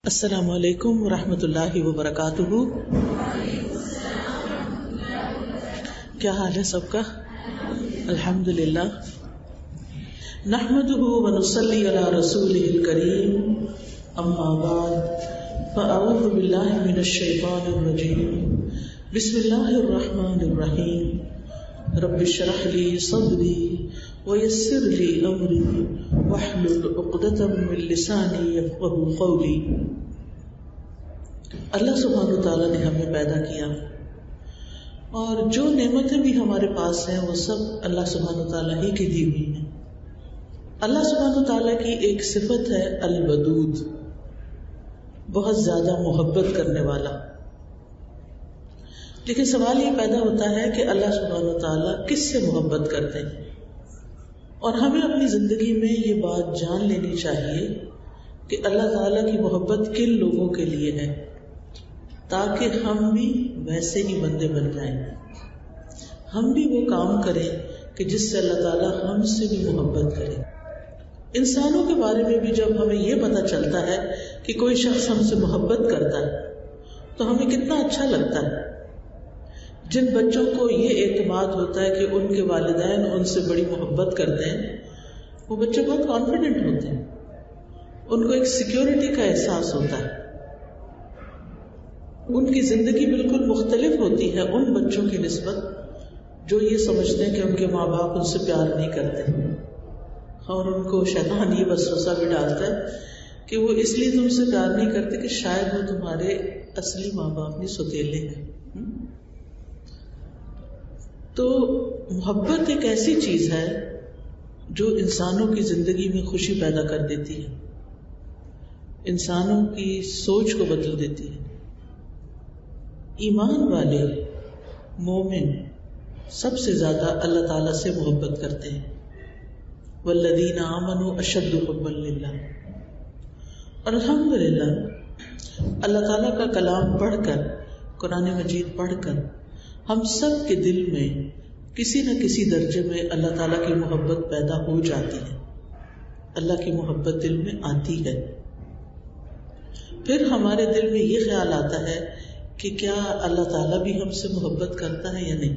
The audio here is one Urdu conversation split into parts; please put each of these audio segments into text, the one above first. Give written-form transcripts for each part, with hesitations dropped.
السلام علیکم ورحمۃ اللہ وبرکاتہ. کیا حال ہے سب کا؟ الحمد للہ. نحمده ونصلی علی رسولہ الکریم. اما بعد فاعوذ باللہ من الشیطان الرجیم. بسم اللہ الرحمن الرحیم. رب اشرح لي صدری ويسر لي امری واحلل عقدۃ من لسانی یفقهوا قولی. اللہ سبحانہ تعالیٰ نے ہمیں پیدا کیا اور جو نعمتیں بھی ہمارے پاس ہیں وہ سب اللہ سبحانہ تعالیٰ ہی کی دی ہوئی ہیں. اللہ سبحانہ تعالیٰ کی ایک صفت ہے الودود، بہت زیادہ محبت کرنے والا. لیکن سوال یہ پیدا ہوتا ہے کہ اللہ سبحانہ تعالیٰ کس سے محبت کرتے ہیں، اور ہمیں اپنی زندگی میں یہ بات جان لینی چاہیے کہ اللہ تعالیٰ کی محبت کن لوگوں کے لیے ہے، تاکہ ہم بھی ویسے ہی بندے بن جائیں، ہم بھی وہ کام کریں کہ جس سے اللہ تعالیٰ ہم سے بھی محبت کرے. انسانوں کے بارے میں بھی جب ہمیں یہ پتہ چلتا ہے کہ کوئی شخص ہم سے محبت کرتا ہے تو ہمیں کتنا اچھا لگتا ہے. جن بچوں کو یہ اعتماد ہوتا ہے کہ ان کے والدین ان سے بڑی محبت کرتے ہیں، وہ بچے بہت کانفیڈنٹ ہوتے ہیں، ان کو ایک سیکیورٹی کا احساس ہوتا ہے. ان کی زندگی بالکل مختلف ہوتی ہے ان بچوں کی نسبت جو یہ سمجھتے ہیں کہ ان کے ماں باپ ان سے پیار نہیں کرتے، اور ان کو شیطان یہ وسوسہ بھی ڈالتا ہے کہ وہ اس لیے تم سے پیار نہیں کرتے کہ شاید وہ تمہارے اصلی ماں باپ نہیں سوتیلے ہیں. تو محبت ایک ایسی چیز ہے جو انسانوں کی زندگی میں خوشی پیدا کر دیتی ہے، انسانوں کی سوچ کو بدل دیتی ہے. ایمان والے مومن سب سے زیادہ اللہ تعالیٰ سے محبت کرتے ہیں. والذین آمنوا اشد حبا للہ. اور الحمدللہ اللہ تعالیٰ کا کلام پڑھ کر، قرآن مجید پڑھ کر ہم سب کے دل میں کسی نہ کسی درجے میں اللہ تعالیٰ کی محبت پیدا ہو جاتی ہے، اللہ کی محبت دل میں آتی ہے. پھر ہمارے دل میں یہ خیال آتا ہے کہ کیا اللہ تعالیٰ بھی ہم سے محبت کرتا ہے یا نہیں.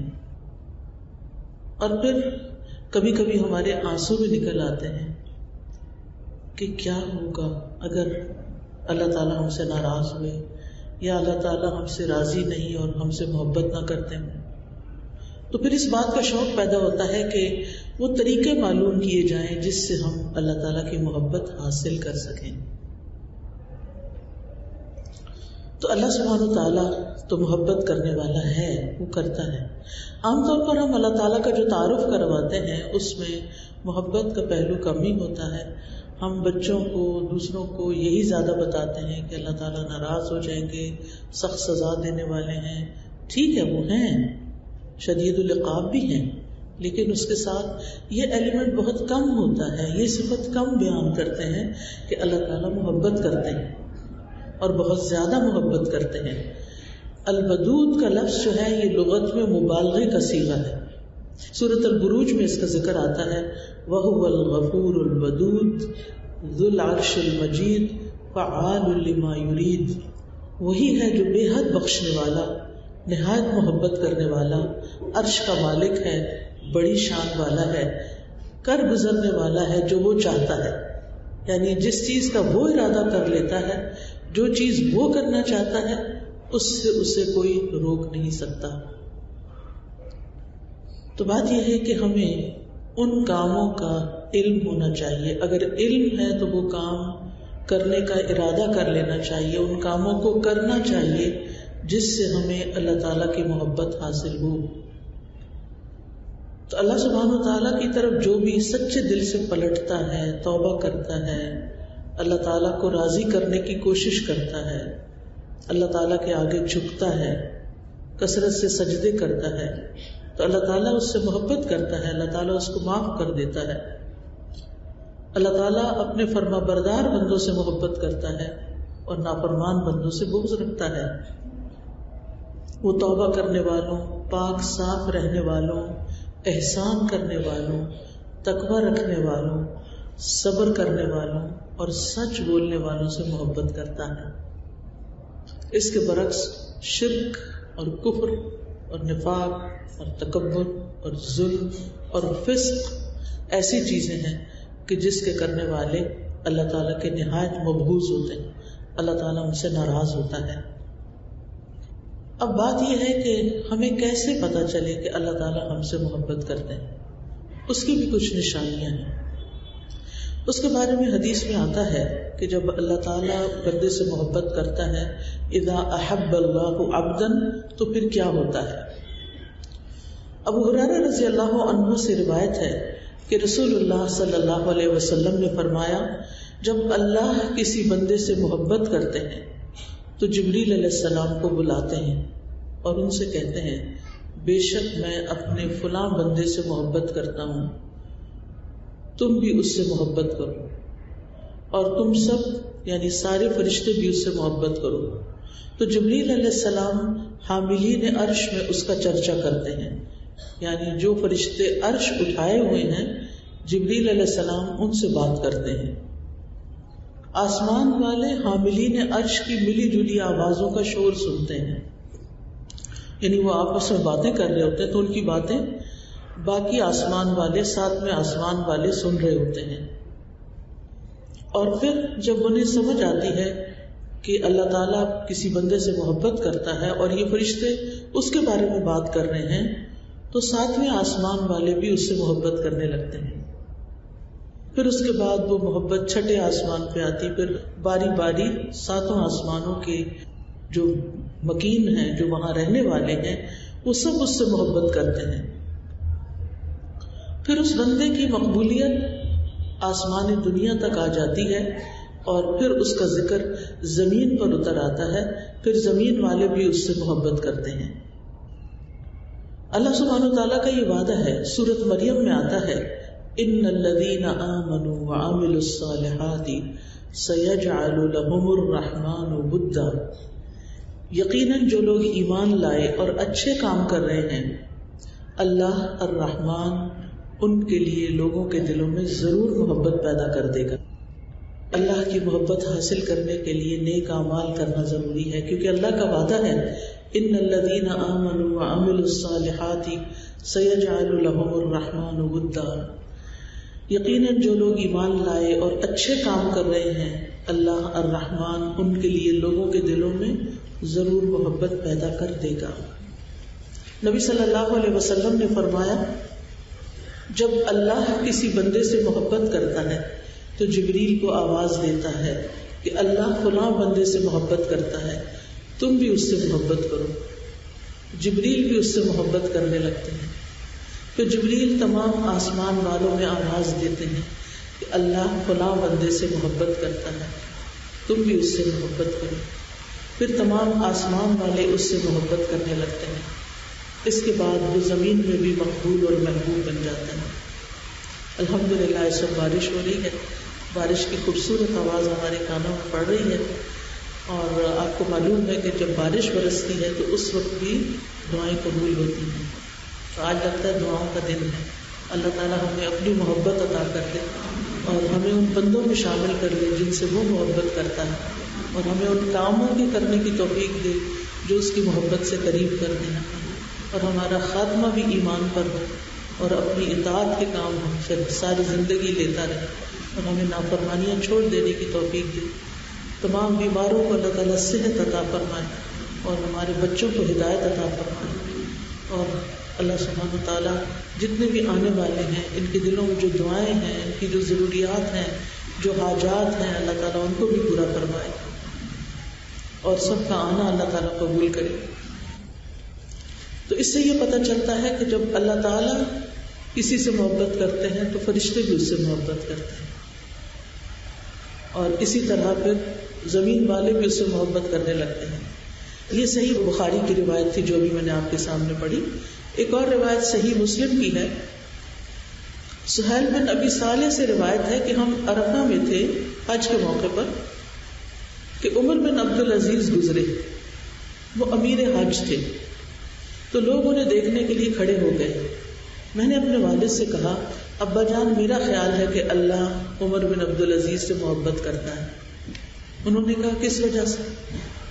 اور پھر کبھی کبھی ہمارے آنسو بھی نکل آتے ہیں کہ کیا ہوگا اگر اللہ تعالیٰ ہم سے ناراض ہوئے، یا اللہ تعالیٰ ہم سے راضی نہیں اور ہم سے محبت نہ کرتے ہیں. تو پھر اس بات کا شوق پیدا ہوتا ہے کہ وہ طریقے معلوم کیے جائیں جس سے ہم اللہ تعالیٰ کی محبت حاصل کر سکیں. تو اللہ سبحانہ تعالیٰ تو محبت کرنے والا ہے، وہ کرتا ہے. عام طور پر ہم اللہ تعالیٰ کا جو تعارف کرواتے ہیں اس میں محبت کا پہلو کم ہی ہوتا ہے. ہم بچوں کو، دوسروں کو یہی زیادہ بتاتے ہیں کہ اللہ تعالیٰ ناراض ہو جائیں گے، سخت سزا دینے والے ہیں. ٹھیک ہے، وہ ہیں، شدید العقاب بھی ہیں، لیکن اس کے ساتھ یہ ایلیمنٹ بہت کم ہوتا ہے، یہ صفت کم بیان کرتے ہیں کہ اللہ تعالیٰ محبت کرتے ہیں اور بہت زیادہ محبت کرتے ہیں. الودود کا لفظ جو ہے یہ لغت میں مبالغے کا صیغہ ہے. سورۃ البروج میں اس کا ذکر آتا ہے، وَهُوَ الْغَفُورُ الْوَدُودُ ذُو الْعَرْشِ الْمَجِيدُ فَعَالٌ لِمَا يُرِيدُ. وہی ہے جو بے حد بخشنے والا، نہایت محبت کرنے والا، عرش کا مالک ہے، بڑی شان والا ہے، کر گزرنے والا ہے جو وہ چاہتا ہے. یعنی جس چیز کا وہ ارادہ کر لیتا ہے، جو چیز وہ کرنا چاہتا ہے، اس سے اسے کوئی روک نہیں سکتا. تو بات یہ ہے کہ ہمیں ان کاموں کا علم ہونا چاہیے. اگر علم ہے تو وہ کام کرنے کا ارادہ کر لینا چاہیے، ان کاموں کو کرنا چاہیے جس سے ہمیں اللہ تعالیٰ کی محبت حاصل ہو. تو اللہ سبحانہ و تعالیٰ کی طرف جو بھی سچے دل سے پلٹتا ہے، توبہ کرتا ہے، اللہ تعالیٰ کو راضی کرنے کی کوشش کرتا ہے، اللہ تعالیٰ کے آگے جھکتا ہے، کثرت سے سجدے کرتا ہے، تو اللہ تعالیٰ اس سے محبت کرتا ہے، اللہ تعالیٰ اس کو معاف کر دیتا ہے. اللہ تعالیٰ اپنے فرما بردار بندوں سے محبت کرتا ہے اور نافرمان بندوں سے بغض رکھتا ہے. وہ توبہ کرنے والوں، پاک صاف رہنے والوں، احسان کرنے والوں، تقوی رکھنے والوں، صبر کرنے والوں اور سچ بولنے والوں سے محبت کرتا ہے. اس کے برعکس شرک اور کفر اور نفاق اور تکبر اور ظلم اور فسق ایسی چیزیں ہیں کہ جس کے کرنے والے اللہ تعالیٰ کے نہایت مبغوض ہوتے ہیں. اللہ تعالیٰ ان سے ناراض ہوتا ہے. اب بات یہ ہے کہ ہمیں کیسے پتہ چلے کہ اللہ تعالیٰ ہم سے محبت کرتے ہیں. اس کی بھی کچھ نشانیاں ہیں. اس کے بارے میں حدیث میں آتا ہے کہ جب اللہ تعالیٰ بندے سے محبت کرتا ہے اذا احب اللہ عبدا تو پھر کیا ہوتا ہے. ابو ہریرہ رضی اللہ عنہ سے روایت ہے کہ رسول اللہ صلی اللہ علیہ وسلم نے فرمایا جب اللہ کسی بندے سے محبت کرتے ہیں تو جبریل علیہ السلام کو بلاتے ہیں اور ان سے کہتے ہیں بے شک میں اپنے فلاں بندے سے محبت کرتا ہوں, تم بھی اس سے محبت کرو اور تم سب یعنی سارے فرشتے بھی اس سے محبت کرو. تو جبریل علیہ السلام حاملین عرش میں اس کا چرچا کرتے ہیں, یعنی جو فرشتے عرش اٹھائے ہوئے ہیں جبریل علیہ السلام ان سے بات کرتے ہیں. آسمان والے حاملین عرش کی ملی جلی آوازوں کا شور سنتے ہیں, یعنی وہ آپس میں باتیں کر رہے ہوتے ہیں تو ان کی باتیں باقی آسمان والے ساتھ میں آسمان والے سن رہے ہوتے ہیں. اور پھر جب انہیں سمجھ آتی ہے کہ اللہ تعالیٰ کسی بندے سے محبت کرتا ہے اور یہ فرشتے اس کے بارے میں بات کر رہے ہیں تو ساتویں آسمان والے بھی اس سے محبت کرنے لگتے ہیں. پھر اس کے بعد وہ محبت چھٹے آسمان پہ آتی, پھر باری باری ساتوں آسمانوں کے جو مکین ہیں, جو وہاں رہنے والے ہیں, وہ سب اس سے محبت کرتے ہیں. پھر اس بندے کی مقبولیت آسمان دنیا تک آ جاتی ہے اور پھر اس کا ذکر زمین پر اتر آتا ہے, پھر زمین والے بھی اس سے محبت کرتے ہیں. اللہ سبحانہ وتعالیٰ کا یہ وعدہ ہے, سورۃ مریم میں آتا ہے ان الذین آمنوا وعملوا الصالحات سیجعل لهم الرحمن ودا, یقیناً جو لوگ ایمان لائے اور اچھے کام کر رہے ہیں اللہ الرحمن ان کے لیے لوگوں کے دلوں میں ضرور محبت پیدا کر دے گا. اللہ کی محبت حاصل کرنے کے لیے نیک اعمال کرنا ضروری ہے, کیونکہ اللہ کا وعدہ ہے ان الذین آمنوا وعملوا الصالحات سیجعل لهم الرحمن ودا, یقیناً جو لوگ ایمان لائے اور اچھے کام کر رہے ہیں اللہ الرحمن ان کے لیے لوگوں کے دلوں میں ضرور محبت پیدا کر دے گا. نبی صلی اللہ علیہ وسلم نے فرمایا جب اللہ کسی بندے سے محبت کرتا ہے تو جبریل کو آواز دیتا ہے کہ اللہ فلاں بندے سے محبت کرتا ہے, تم بھی اس سے محبت کرو. جبریل بھی اس سے محبت کرنے لگتے ہیں. پھر جبریل تمام آسمان والوں میں آواز دیتے ہیں کہ اللہ فلاں بندے سے محبت کرتا ہے, تم بھی اس سے محبت کرو. پھر تمام آسمان والے اس سے محبت کرنے لگتے ہیں. اس کے بعد وہ زمین میں بھی مقبول اور محبوب بن جاتا ہے. الحمدللہ اس وقت بارش ہو رہی ہے, بارش کی خوبصورت آواز ہمارے کانوں میں پڑ رہی ہے, اور آپ کو معلوم ہے کہ جب بارش برستی ہے تو اس وقت بھی دعائیں قبول ہوتی ہیں. تو آج لگتا ہے دعاؤں کا دن ہے. اللہ تعالیٰ ہمیں اپنی محبت عطا کر دے اور ہمیں ان بندوں میں شامل کر لے جن سے وہ محبت کرتا ہے, اور ہمیں ان کاموں کے کرنے کی توفیق دے جو اس کی محبت سے قریب کر دیں, اور ہمارا خاتمہ بھی ایمان پر ہو اور اپنی اطاعت کے کام ہم سے ساری زندگی لیتا رہے, اور ہمیں نافرمانیاں چھوڑ دینے کی توفیق دے. تمام بیماروں کو اللہ تعالیٰ صحت عطا فرمائے اور ہمارے بچوں کو ہدایت عطا فرمائے. اور اللہ سبحانہ وتعالیٰ جتنے بھی آنے والے ہیں ان کے دلوں میں جو دعائیں ہیں, ان کی جو ضروریات ہیں, جو حاجات ہیں, اللہ تعالیٰ ان کو بھی پورا فرمائے اور سب کا آنا اللہ تعالیٰ قبول کرے. تو اس سے یہ پتہ چلتا ہے کہ جب اللہ تعالیٰ کسی سے محبت کرتے ہیں تو فرشتے بھی اس سے محبت کرتے ہیں, اور اسی طرح پھر زمین والے بھی اس سے محبت کرنے لگتے ہیں. یہ صحیح بخاری کی روایت تھی جو ابھی میں نے آپ کے سامنے پڑھی. ایک اور روایت صحیح مسلم کی ہے. سہیل بن ابی صالح سے روایت ہے کہ ہم عرفہ میں تھے حج کے موقع پر کہ عمر بن عبد العزیز گزرے, وہ امیر حج تھے. تو لوگ انہیں دیکھنے کے لیے کھڑے ہو گئے. میں نے اپنے والد سے کہا ابا جان میرا خیال ہے کہ اللہ عمر بن عبدالعزیز سے محبت کرتا ہے. انہوں نے کہا کس وجہ سے؟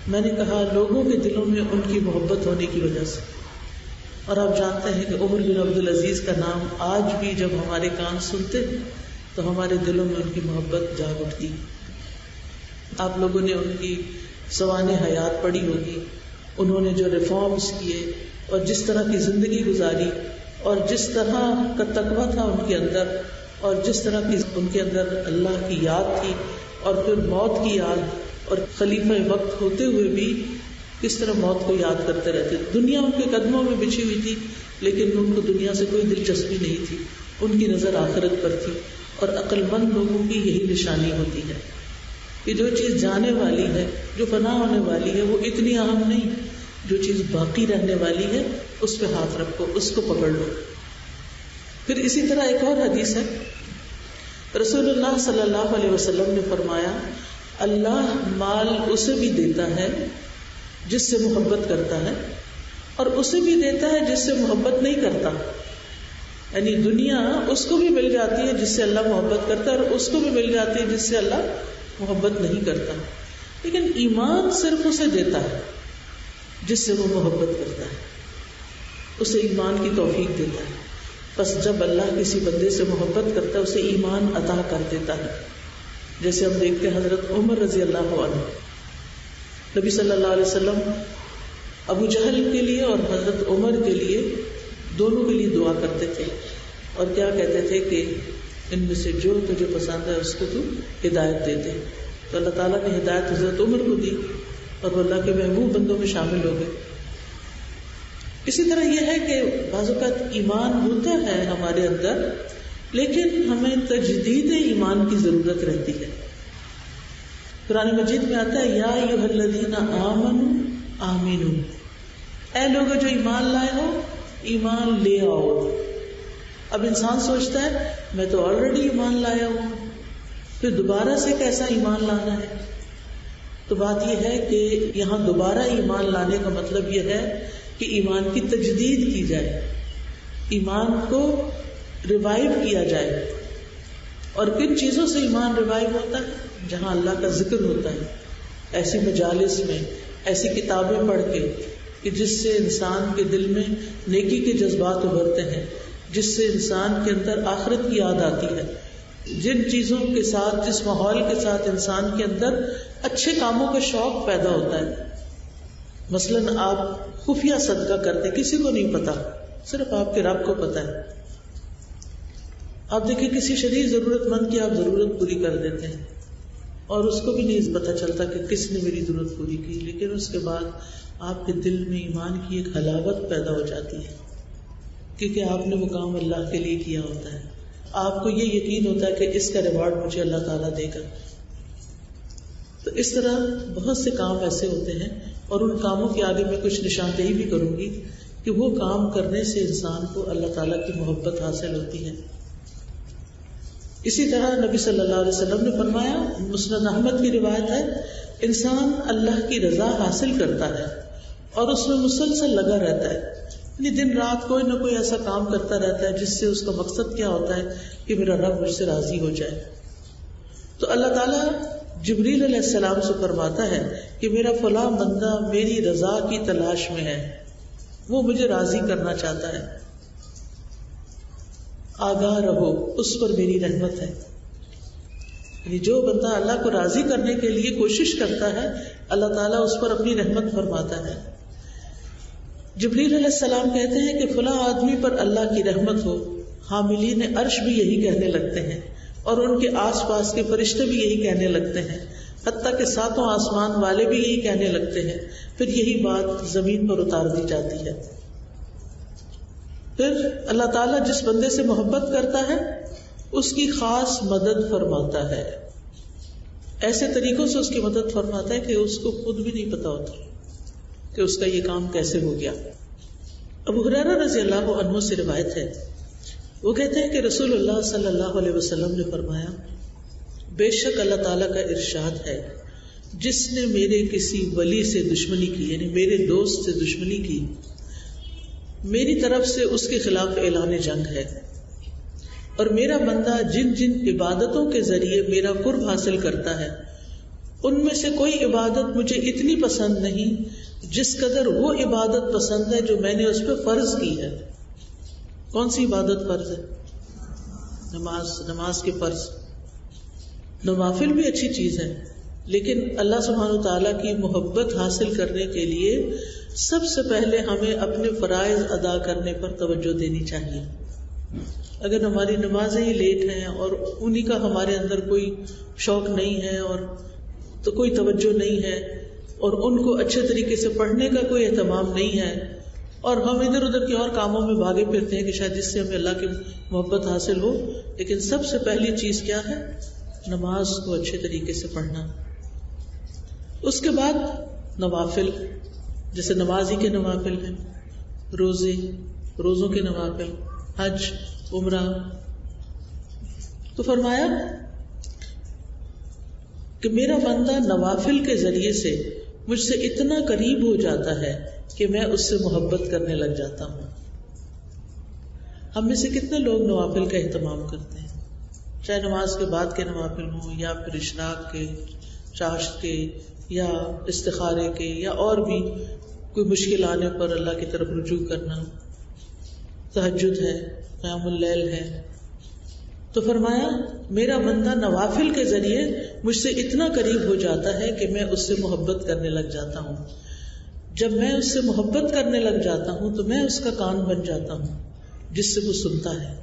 میں نے کہا لوگوں کے دلوں میں ان کی محبت ہونے کی وجہ سے. اور آپ جانتے ہیں کہ عمر بن عبدالعزیز کا نام آج بھی جب ہمارے کان سنتے تو ہمارے دلوں میں ان کی محبت جاگ اٹھتی. آپ لوگوں نے ان کی سوانح حیات پڑھی ہوگی، انہوں نے جو ریفارمز کیے اور جس طرح کی زندگی گزاری اور جس طرح کا تقویٰ تھا ان کے اندر اور جس طرح کی ان کے اندر اللہ کی یاد تھی اور پھر موت کی یاد اور خلیفہ وقت ہوتے ہوئے بھی کس طرح موت کو یاد کرتے رہتے. دنیا ان کے قدموں میں بچھی ہوئی تھی لیکن ان کو دنیا سے کوئی دلچسپی نہیں تھی، ان کی نظر آخرت پر تھی. اور عقل مند لوگوں کی یہی نشانی ہوتی ہے کہ جو چیز جانے والی ہے، جو فنا ہونے والی ہے، وہ اتنی اہم نہیں. جو چیز باقی رہنے والی ہے اس پہ ہاتھ رکھو، اس کو پکڑ لو. پھر اسی طرح ایک اور حدیث ہے، رسول اللہ صلی اللہ علیہ وسلم نے فرمایا اللہ مال اسے بھی دیتا ہے جس سے محبت کرتا ہے اور اسے بھی دیتا ہے جس سے محبت نہیں کرتا. یعنی دنیا اس کو بھی مل جاتی ہے جس سے اللہ محبت کرتا ہے اور اس کو بھی مل جاتی ہے جس سے اللہ محبت نہیں کرتا. لیکن ایمان صرف اسے دیتا ہے جس سے وہ محبت کرتا ہے، اسے ایمان کی توفیق دیتا ہے. بس جب اللہ کسی بندے سے محبت کرتا ہے اسے ایمان عطا کر دیتا ہے. جیسے ہم دیکھتے ہیں حضرت عمر رضی اللہ عنہ، نبی صلی اللہ علیہ وسلم ابو جہل کے لیے اور حضرت عمر کے لیے دونوں کے لیے دعا کرتے تھے اور کیا کہتے تھے کہ ان میں سے جو تجھے پسند ہے اس کو تو ہدایت دے دے. تو اللہ تعالیٰ نے ہدایت حضرت عمر کو دی اور وہ اللہ کے محبوب بندوں میں شامل ہو گئے. اسی طرح یہ ہے کہ بعض اوقات ایمان ہوتا ہے ہمارے اندر لیکن ہمیں تجدید ایمان کی ضرورت رہتی ہے. قرآن مجید میں آتا ہے یا ایھا الذین آمنوا آمنوا، اے لوگوں جو ایمان لائے ہو ایمان لے آؤ. اب انسان سوچتا ہے میں تو آلریڈی ایمان لایا ہوں، پھر دوبارہ سے کیسا ایمان لانا ہے؟ تو بات یہ ہے کہ یہاں دوبارہ ایمان لانے کا مطلب یہ ہے کہ ایمان کی تجدید کی جائے، ایمان کو ریوائیو کیا جائے. اور کن چیزوں سے ایمان ریوائیو ہوتا ہے؟ جہاں اللہ کا ذکر ہوتا ہے، ایسی مجالس میں، ایسی کتابیں پڑھ کے کہ جس سے انسان کے دل میں نیکی کے جذبات ابھرتے ہیں، جس سے انسان کے اندر آخرت کی یاد آتی ہے. جن چیزوں کے ساتھ، جس ماحول کے ساتھ انسان کے اندر اچھے کاموں کا شوق پیدا ہوتا ہے. مثلاً آپ خفیہ صدقہ کرتے، کسی کو نہیں پتا، صرف آپ کے رب کو پتا ہے. آپ دیکھیں کسی شدید ضرورت مند کی آپ ضرورت پوری کر دیتے ہیں اور اس کو بھی نہیں پتا چلتا کہ کس نے میری ضرورت پوری کی، لیکن اس کے بعد آپ کے دل میں ایمان کی ایک حلاوت پیدا ہو جاتی ہے کیونکہ آپ نے وہ کام اللہ کے لیے کیا ہوتا ہے. آپ کو یہ یقین ہوتا ہے کہ اس کا ریوارڈ مجھے اللہ تعالیٰ دے گا. تو اس طرح بہت سے کام ایسے ہوتے ہیں اور ان کاموں کے آگے میں کچھ نشاندہی بھی کروں گی کہ وہ کام کرنے سے انسان کو اللہ تعالیٰ کی محبت حاصل ہوتی ہے. اسی طرح نبی صلی اللہ علیہ وسلم نے فرمایا، مسند احمد کی روایت ہے، انسان اللہ کی رضا حاصل کرتا ہے اور اس میں مسلسل لگا رہتا ہے. یعنی دن رات کوئی نہ کوئی ایسا کام کرتا رہتا ہے جس سے اس کا مقصد کیا ہوتا ہے کہ میرا رب مجھ سے راضی ہو جائے. تو اللہ تعالیٰ جبریل علیہ السلام سے فرماتا ہے کہ میرا فلاں بندہ میری رضا کی تلاش میں ہے، وہ مجھے راضی کرنا چاہتا ہے، آگاہ رہو، اس پر میری رحمت ہے. یعنی جو بندہ اللہ کو راضی کرنے کے لیے کوشش کرتا ہے اللہ تعالیٰ اس پر اپنی رحمت فرماتا ہے. جبریل علیہ السلام کہتے ہیں کہ فلاں آدمی پر اللہ کی رحمت ہو. حاملین عرش بھی یہی کہنے لگتے ہیں اور ان کے آس پاس کے فرشتے بھی یہی کہنے لگتے ہیں، حتیٰ کہ ساتوں آسمان والے بھی یہی کہنے لگتے ہیں. پھر یہی بات زمین پر اتار دی جاتی ہے. پھر اللہ تعالیٰ جس بندے سے محبت کرتا ہے اس کی خاص مدد فرماتا ہے، ایسے طریقوں سے اس کی مدد فرماتا ہے کہ اس کو خود بھی نہیں پتا ہوتا کہ اس کا یہ کام کیسے ہو گیا. ابو ہریرہ رضی اللہ عنہ سے روایت ہے، وہ کہتے ہیں کہ رسول اللہ صلی اللہ علیہ وسلم نے فرمایا، بے شک اللہ تعالیٰ کا ارشاد ہے، جس نے میرے کسی ولی سے دشمنی کی، یعنی میرے دوست سے دشمنی کی، میری طرف سے اس کے خلاف اعلان جنگ ہے. اور میرا بندہ جن جن عبادتوں کے ذریعے میرا قرب حاصل کرتا ہے ان میں سے کوئی عبادت مجھے اتنی پسند نہیں جس قدر وہ عبادت پسند ہے جو میں نے اس پہ فرض کی ہے. کون سی عبادت فرض ہے؟ نماز کے فرض. نوافل بھی اچھی چیز ہے لیکن اللہ سبحانہ وتعالیٰ کی محبت حاصل کرنے کے لیے سب سے پہلے ہمیں اپنے فرائض ادا کرنے پر توجہ دینی چاہیے. اگر ہماری نمازیں ہی لیٹ ہیں اور انہی کا ہمارے اندر کوئی شوق نہیں ہے اور تو کوئی توجہ نہیں ہے اور ان کو اچھے طریقے سے پڑھنے کا کوئی اہتمام نہیں ہے اور ہم ادھر ادھر کے اور کاموں میں بھاگے پھرتے ہیں کہ شاید جس سے ہمیں اللہ کی محبت حاصل ہو، لیکن سب سے پہلی چیز کیا ہے؟ نماز کو اچھے طریقے سے پڑھنا. اس کے بعد نوافل، جیسے نماز ہی کے نوافل ہیں، روزوں کے نوافل، حج، عمرہ. تو فرمایا کہ میرا بندہ نوافل کے ذریعے سے مجھ سے اتنا قریب ہو جاتا ہے کہ میں اس سے محبت کرنے لگ جاتا ہوں. ہم میں سے کتنے لوگ نوافل کا اہتمام کرتے ہیں، چاہے نماز کے بعد کے نوافل ہوں یا پھر اشراق کے، چاشت کے، یا استخارے کے، یا اور بھی کوئی مشکل آنے پر اللہ کی طرف رجوع کرنا، تہجد ہے، قیام اللیل ہے. تو فرمایا میرا بندہ نوافل کے ذریعے مجھ سے اتنا قریب ہو جاتا ہے کہ میں اس سے محبت کرنے لگ جاتا ہوں. جب میں اس سے محبت کرنے لگ جاتا ہوں تو میں اس کا کان بن جاتا ہوں جس سے وہ سنتا ہے،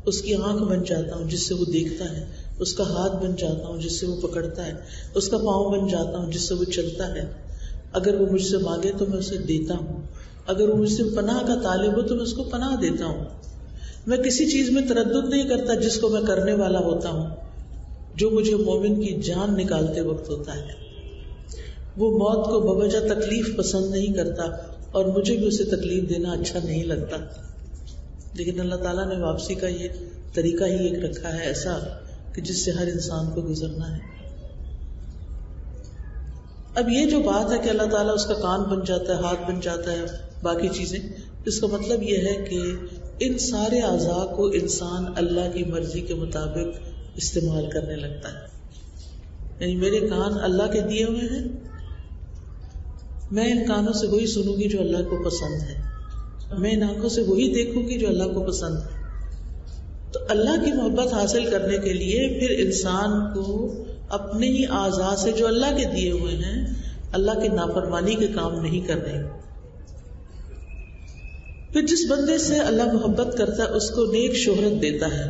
اس کی آنکھ بن جاتا ہوں جس سے وہ دیکھتا ہے، اس کا ہاتھ بن جاتا ہوں جس سے وہ پکڑتا ہے، اس کا پاؤں بن جاتا ہوں جس سے وہ چلتا ہے. اگر وہ مجھ سے مانگے تو میں اسے دیتا ہوں، اگر وہ مجھ سے پناہ کا طالب ہو تو میں اس کو پناہ دیتا ہوں. میں کسی چیز میں تردد نہیں کرتا جس کو میں کرنے والا ہوتا ہوں. جو مجھے مومن کی جان نکالتے وقت ہوتا ہے، وہ موت کو بوجہ تکلیف پسند نہیں کرتا اور مجھے بھی اسے تکلیف دینا اچھا نہیں لگتا. لیکن اللہ تعالیٰ نے واپسی کا یہ طریقہ ہی ایک رکھا ہے ایسا کہ جس سے ہر انسان کو گزرنا ہے. اب یہ جو بات ہے کہ اللہ تعالیٰ اس کا کان بن جاتا ہے، ہاتھ بن جاتا ہے، باقی چیزیں، اس کا مطلب یہ ہے کہ ان سارے اعضاء کو انسان اللہ کی مرضی کے مطابق استعمال کرنے لگتا ہے. یعنی میرے کان اللہ کے دیے ہوئے ہیں، میں ان کانوں سے وہی سنوں گی جو اللہ کو پسند ہے، میں ان آنکھوں سے وہی دیکھوں گی جو اللہ کو پسند ہے. تو اللہ کی محبت حاصل کرنے کے لیے پھر انسان کو اپنے ہی اعضاء سے جو اللہ کے دیے ہوئے ہیں اللہ کے نافرمانی کے کام نہیں کرنے. پھر جس بندے سے اللہ محبت کرتا ہے اس کو نیک شہرت دیتا ہے.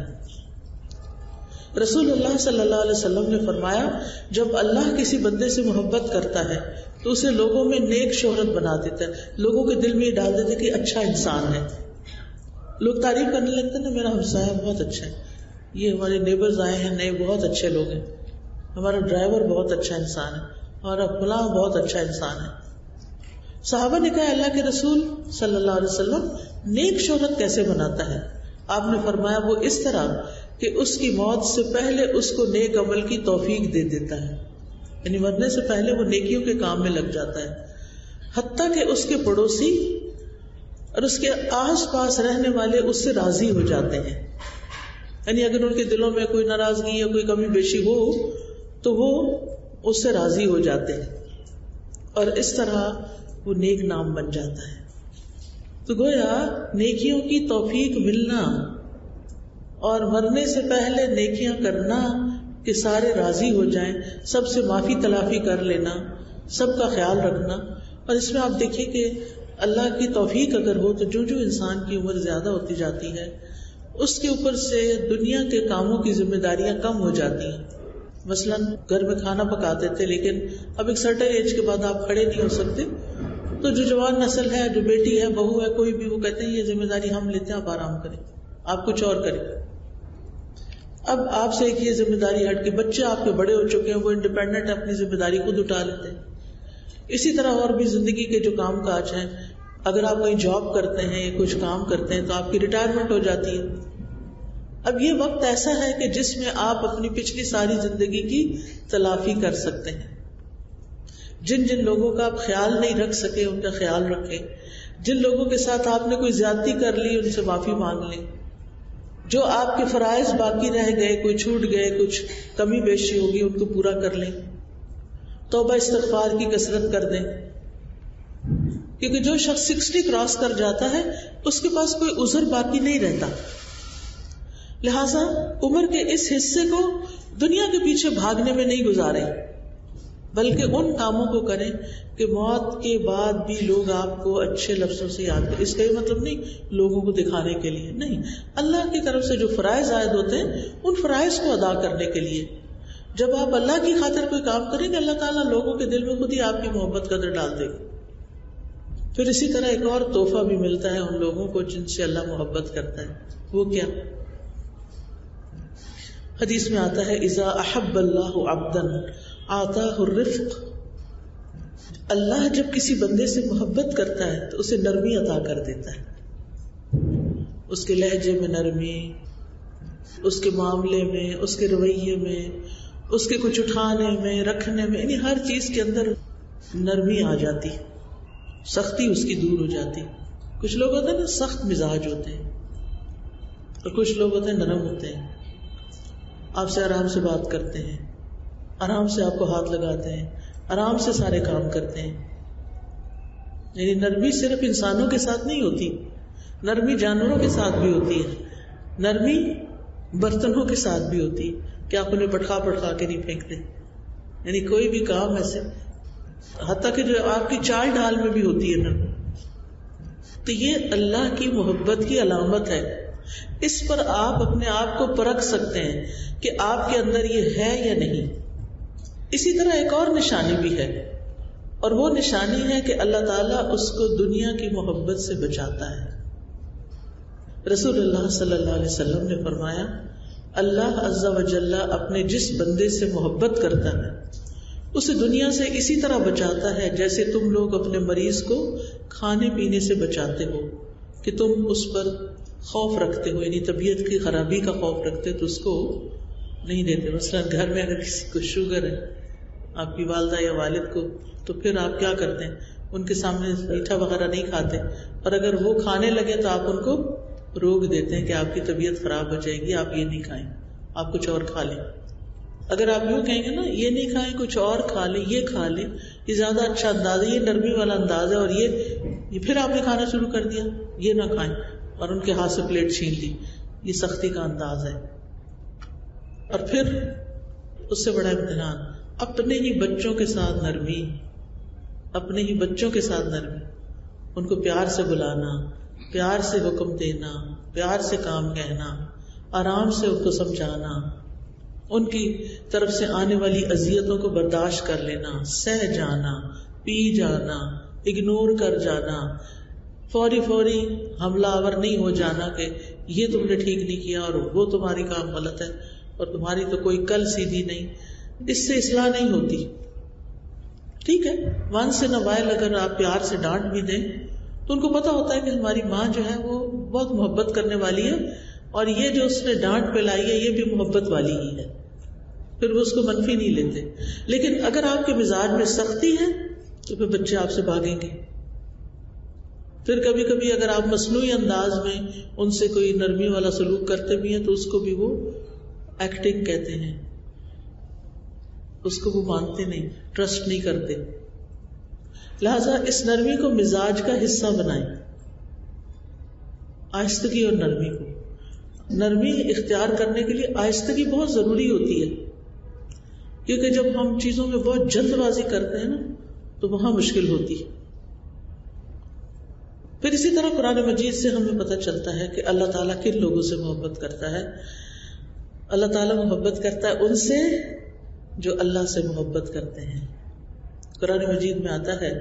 رسول اللہ صلی اللہ علیہ وسلم نے فرمایا جب اللہ کسی بندے سے محبت کرتا ہے تو اسے لوگوں میں نیک شہرت بنا دیتا ہے، لوگوں کے دل میں یہ ڈال دیتا ہے کہ اچھا انسان ہے. لوگ تعریف کرنے لگتے ہیں نا، میرا ہمسایہ بہت اچھا ہے، یہ ہمارے نیبرز آئے ہیں نئے بہت اچھے لوگ ہیں، ہمارا ڈرائیور بہت اچھا انسان ہے، ہمارا فلاں بہت اچھا انسان ہے. صحابہ نے کہا اللہ کے رسول صلی اللہ علیہ وسلم نیک شہرت کیسے بناتا ہے؟ آپ نے فرمایا وہ اس طرح کہ اس کی موت سے پہلے اس کو نیک عمل کی توفیق دے دیتا ہے، یعنی مرنے سے پہلے وہ نیکیوں کے کام میں لگ جاتا ہے، حتیٰ کہ اس کے پڑوسی اور اس کے آس پاس رہنے والے اس سے راضی ہو جاتے ہیں. یعنی اگر ان کے دلوں میں کوئی ناراضگی یا کوئی کمی بیشی ہو تو وہ اس سے راضی ہو جاتے ہیں اور اس طرح وہ نیک نام بن جاتا ہے. تو گویا نیکیوں کی توفیق ملنا اور مرنے سے پہلے نیکیاں کرنا کہ سارے راضی ہو جائیں، سب سے معافی تلافی کر لینا، سب کا خیال رکھنا. اور اس میں آپ دیکھیے کہ اللہ کی توفیق اگر ہو تو جو جو انسان کی عمر زیادہ ہوتی جاتی ہے اس کے اوپر سے دنیا کے کاموں کی ذمہ داریاں کم ہو جاتی ہیں. مثلاً گھر میں کھانا پکاتے تھے لیکن اب ایک سرٹن ایج کے بعد آپ کھڑے نہیں ہو سکتے، تو جو جوان نسل ہے، جو بیٹی ہے، بہو ہے، کوئی بھی، وہ کہتے ہیں یہ ذمہ داری ہم لیتے ہیں، آپ آرام کریں، آپ کچھ اور کریں. اب آپ سے ایک یہ ذمہ داری ہٹ کے بچے آپ کے بڑے ہو چکے ہیں، وہ انڈیپینڈنٹ اپنی ذمہ داری خود اٹھا لیتے ہیں. اسی طرح اور بھی زندگی کے جو کام کاج ہیں، اگر آپ کہیں جاب کرتے ہیں یا کچھ کام کرتے ہیں تو آپ کی ریٹائرمنٹ ہو جاتی ہے. اب یہ وقت ایسا ہے کہ جس میں آپ اپنی پچھلی ساری زندگی کی تلافی کر سکتے ہیں. جن جن لوگوں کا آپ خیال نہیں رکھ سکے ان کا خیال رکھیں، جن لوگوں کے ساتھ آپ نے کوئی زیادتی کر لی ان سے معافی مانگ لیں، جو آپ کے فرائض باقی رہ گئے، کوئی چھوٹ گئے، کچھ کمی بیشی ہوگی، ان کو پورا کر لیں. توبہ استغفار کی کثرت کر دیں، کیونکہ جو شخص 60 کراس کر جاتا ہے اس کے پاس کوئی عذر باقی نہیں رہتا. لہذا عمر کے اس حصے کو دنیا کے پیچھے بھاگنے میں نہیں گزاریں، بلکہ ان کاموں کو کریں کہ موت کے بعد بھی لوگ آپ کو اچھے لفظوں سے یاد کریں. اس کا یہ مطلب نہیں لوگوں کو دکھانے کے لیے، نہیں، اللہ کی طرف سے جو فرائض عائد ہوتے ہیں ان فرائض کو ادا کرنے کے لیے. جب آپ اللہ کی خاطر کوئی کام کریں گے، اللہ تعالیٰ لوگوں کے دل میں خود ہی آپ کی محبت قدر ڈال دے گا. پھر اسی طرح ایک اور تحفہ بھی ملتا ہے ان لوگوں کو جن سے اللہ محبت کرتا ہے. وہ کیا؟ حدیث میں آتا ہے اذا احب اللہ عبدا آتاہ الرفق. اللہ جب کسی بندے سے محبت کرتا ہے تو اسے نرمی عطا کر دیتا ہے. اس کے لہجے میں نرمی، اس کے معاملے میں، اس کے رویے میں، اس کے کچھ اٹھانے میں، رکھنے میں، یعنی ہر چیز کے اندر نرمی آ جاتی، سختی اس کی دور ہو جاتی. کچھ لوگ ہوتے ہیں نا سخت مزاج ہوتے ہیں، اور کچھ لوگ ہوتے ہیں نرم ہوتے ہیں. آپ سے آرام سے بات کرتے ہیں، آرام سے آپ کو ہاتھ لگاتے ہیں، آرام سے سارے کام کرتے ہیں. یعنی نرمی صرف انسانوں کے ساتھ نہیں ہوتی، نرمی جانوروں کے ساتھ بھی ہوتی ہے، نرمی برتنوں کے ساتھ بھی ہوتی کہ آپ انہیں پٹخا کے نہیں پھینکتے. یعنی کوئی بھی کام ایسے، حتیٰ کہ جو آپ کی چال ڈھال میں بھی ہوتی ہے نرمی. تو یہ اللہ کی محبت کی علامت ہے. اس پر آپ اپنے آپ کو پرکھ سکتے ہیں کہ آپ کے اندر یہ ہے یا نہیں. اسی طرح ایک اور نشانی بھی ہے، اور وہ نشانی ہے کہ اللہ تعالیٰ اس کو دنیا کی محبت سے بچاتا ہے. رسول اللہ صلی اللہ علیہ وسلم نے فرمایا اللہ عز و جل اپنے جس بندے سے محبت کرتا ہے اسے دنیا سے اسی طرح بچاتا ہے جیسے تم لوگ اپنے مریض کو کھانے پینے سے بچاتے ہو، کہ تم اس پر خوف رکھتے ہو، یعنی طبیعت کی خرابی کا خوف رکھتے ہو تو اس کو نہیں دیتے. مثلا گھر میں اگر کسی کو شوگر ہے، آپ کی والدہ یا والد کو، تو پھر آپ کیا کرتے ہیں؟ ان کے سامنے میٹھا وغیرہ نہیں کھاتے، اور اگر وہ کھانے لگے تو آپ ان کو روک دیتے ہیں کہ آپ کی طبیعت خراب ہو جائے گی، آپ یہ نہیں کھائیں، آپ کچھ اور کھا لیں. اگر آپ یوں کہیں گے نا یہ نہیں کھائیں، کچھ اور کھا لیں، یہ کھا لیں، یہ زیادہ اچھا انداز ہے، یہ نرمی والا انداز ہے، اور یہ پھر آپ نے کھانا شروع کر دیا، یہ نہ کھائیں، اور ان کے ہاتھ سے پلیٹ چھین لی، یہ سختی کا انداز ہے. اور پھر اس سے بڑا امتحان اپنے ہی بچوں کے ساتھ نرمی، اپنے ہی بچوں کے ساتھ نرمی، ان کو پیار سے بلانا، پیار سے حکم دینا، پیار سے کام کہنا، آرام سے ان کو سمجھانا، ان کی طرف سے آنے والی اذیتوں کو برداشت کر لینا، سہ جانا، پی جانا، اگنور کر جانا، فوری حملہ آور نہیں ہو جانا کہ یہ تم نے ٹھیک نہیں کیا اور وہ تمہاری کام غلط ہے اور تمہاری تو کوئی کل سیدھی نہیں. اس سے اصلاح نہیں ہوتی. ٹھیک ہے، ونس ان اے وائل اگر آپ پیار سے ڈانٹ بھی دیں تو ان کو پتا ہوتا ہے کہ ہماری ماں جو ہے وہ بہت محبت کرنے والی ہے، اور یہ جو اس نے ڈانٹ پلائی ہے یہ بھی محبت والی ہی ہے، پھر وہ اس کو منفی نہیں لیتے. لیکن اگر آپ کے مزاج میں سختی ہے تو پھر بچے آپ سے بھاگیں گے. پھر کبھی کبھی اگر آپ مصنوعی انداز میں ان سے کوئی نرمی والا سلوک کرتے بھی ہیں تو اس کو بھی وہ ایکٹنگ کہتے ہیں، اس کو وہ مانتے نہیں، ٹرسٹ نہیں کرتے. لہذا اس نرمی کو مزاج کا حصہ بنائیں. آہستگی اور نرمی کو، نرمی اختیار کرنے کے لیے آہستگی بہت ضروری ہوتی ہے، کیونکہ جب ہم چیزوں میں بہت جلد بازی کرتے ہیں نا تو وہاں مشکل ہوتی ہے. پھر اسی طرح قرآن مجید سے ہمیں پتہ چلتا ہے کہ اللہ تعالیٰ کن لوگوں سے محبت کرتا ہے. اللہ تعالیٰ محبت کرتا ہے ان سے جو اللہ سے محبت کرتے ہیں. قرآن مجید میں آتا ہے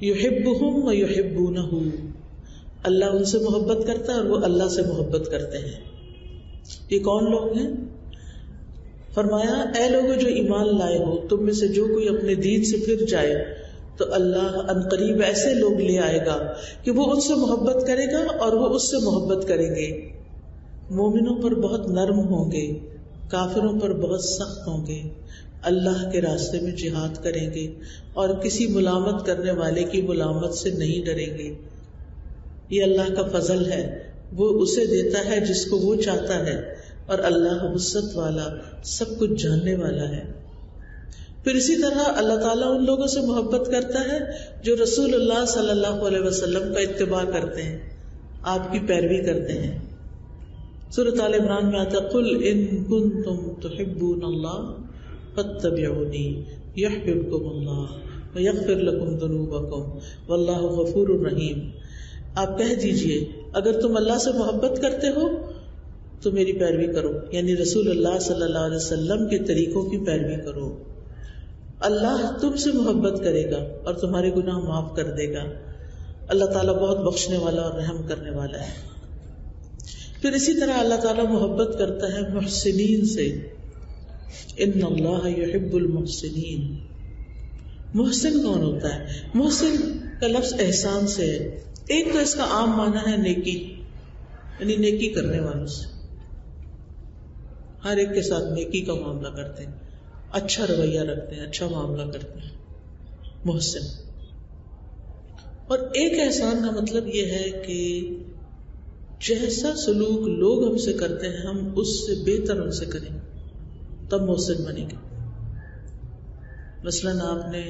یحبہم ویحبونہ، اللہ ان سے محبت کرتا ہے اور وہ اللہ سے محبت کرتے ہیں. یہ کون لوگ ہیں؟ فرمایا اے لوگوں جو ایمان لائے ہو، تم میں سے جو کوئی اپنے دین سے پھر جائے تو اللہ عنقریب ایسے لوگ لے آئے گا کہ وہ ان سے محبت کرے گا اور وہ اس سے محبت کریں گے. مومنوں پر بہت نرم ہوں گے، کافروں پر بہت سخت ہوں گے، اللہ کے راستے میں جہاد کریں گے اور کسی ملامت کرنے والے کی ملامت سے نہیں ڈریں گے. یہ اللہ کا فضل ہے، وہ اسے دیتا ہے جس کو وہ چاہتا ہے، اور اللہ وسعت والا، سب کچھ جاننے والا ہے۔ پھر اسی طرح اللہ تعالیٰ ان لوگوں سے محبت کرتا ہے جو رسول اللہ صلی اللہ علیہ وسلم کا اتباع کرتے ہیں، آپ کی پیروی کرتے ہیں۔ سورۃ آل عمران میں آتا ہے قل ان کنتم تحبون اللہ فاتبعونی یحببکم اللہ ویغفر لکم ذنوبکم واللہ غفور رحیم۔ آپ کہہ دیجئے اگر تم اللہ سے محبت کرتے ہو تو میری پیروی کرو، یعنی رسول اللہ صلی اللہ علیہ وسلم کے طریقوں کی پیروی کرو، اللہ تم سے محبت کرے گا اور تمہارے گناہ معاف کر دے گا۔ اللہ تعالیٰ بہت بخشنے والا اور رحم کرنے والا ہے۔ پھر اسی طرح اللہ تعالیٰ محبت کرتا ہے محسنین سے، ان اللہ یحب المحسنین۔ محسن کون ہوتا ہے؟ محسن کا لفظ احسان سے ہے۔ ایک تو اس کا عام معنی ہے نیکی، یعنی نیکی کرنے والوں سے، ہر ایک کے ساتھ نیکی کا معاملہ کرتے ہیں، اچھا رویہ رکھتے ہیں، اچھا معاملہ کرتے ہیں، محسن۔ اور ایک احسان کا مطلب یہ ہے کہ جیسا سلوک لوگ ہم سے کرتے ہیں ہم اس سے بہتر ان سے کریں، تب محسن بنیں گے۔ مثلاً آپ نے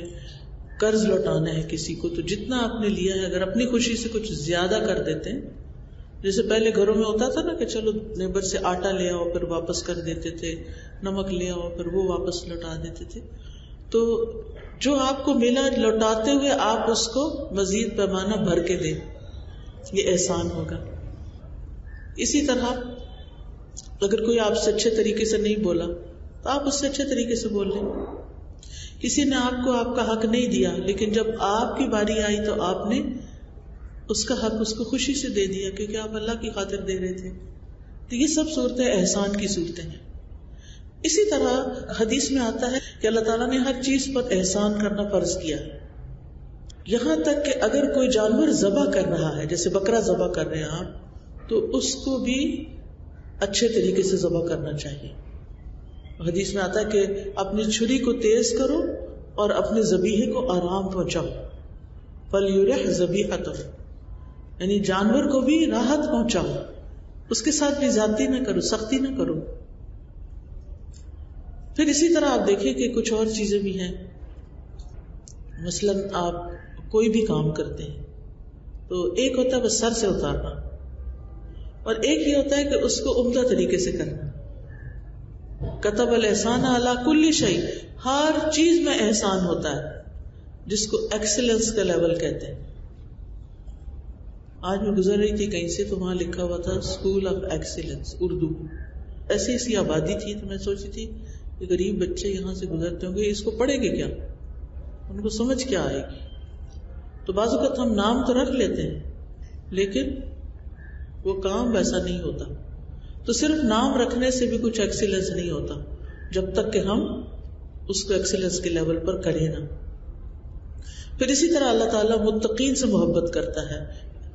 قرض لوٹانا ہے کسی کو، تو جتنا آپ نے لیا ہے اگر اپنی خوشی سے کچھ زیادہ کر دیتے ہیں، جیسے پہلے گھروں میں ہوتا تھا نا کہ چلو نیبر سے آٹا لے آؤ پھر واپس کر دیتے تھے، نمک لے آؤ پھر وہ واپس لوٹا دیتے تھے، تو جو آپ کو ملا لوٹاتے ہوئے آپ اس کو مزید پیمانہ بھر کے دیں، یہ احسان ہوگا۔ اسی طرح اگر کوئی آپ سے اچھے طریقے سے نہیں بولا تو آپ اس سے اچھے طریقے سے بول لیں۔ کسی نے آپ کو آپ کا حق نہیں دیا لیکن جب آپ کی باری آئی تو آپ نے اس کا حق اس کو خوشی سے دے دیا کیونکہ آپ اللہ کی خاطر دے رہے تھے۔ تو یہ سب صورتیں احسان کی صورتیں ہیں۔ اسی طرح حدیث میں آتا ہے کہ اللہ تعالیٰ نے ہر چیز پر احسان کرنا فرض کیا، یہاں تک کہ اگر کوئی جانور ذبح کر رہا ہے، جیسے بکرا ذبح کر رہے ہیں آپ، تو اس کو بھی اچھے طریقے سے ذبح کرنا چاہیے۔ حدیث میں آتا ہے کہ اپنی چھری کو تیز کرو اور اپنے ذبیحے کو آرام پہنچاؤ، فَلْيُرِحْ ذَبِيحَتَهُ، یعنی جانور کو بھی راحت پہنچاؤ، اس کے ساتھ بھی زیادتی نہ کرو، سختی نہ کرو۔ پھر اسی طرح آپ دیکھیں کہ کچھ اور چیزیں بھی ہیں، مثلاً آپ کوئی بھی کام کرتے ہیں تو ایک ہوتا ہے بس سر سے اتارنا، اور ایک یہ ہوتا ہے کہ اس کو عمدہ طریقے سے کرنا۔ کتب الاحسان علی کل شیء، ہر چیز میں احسان ہوتا ہے، جس کو ایکسلنس کا لیول کہتے ہیں۔ آج میں گزر رہی تھی کہیں سے تو وہاں لکھا ہوا تھا اسکول آف ایکسیلنس اردو، ایسی ایسی آبادی تھی تو میں سوچی تھی کہ غریب بچے یہاں سے گزرتے ہوں گے، اس کو پڑھیں گے کیا، ان کو سمجھ کیا آئے گی؟ تو بعض اوقات ہم نام تو رکھ لیتے ہیں لیکن وہ کام ویسا نہیں ہوتا۔ تو صرف نام رکھنے سے بھی کچھ ایکسیلنس نہیں ہوتا جب تک کہ ہم اس کو ایکسیلنس کے لیول پر کریں نا۔ پھر اسی طرح اللہ تعالیٰ متقین سے محبت کرتا ہے،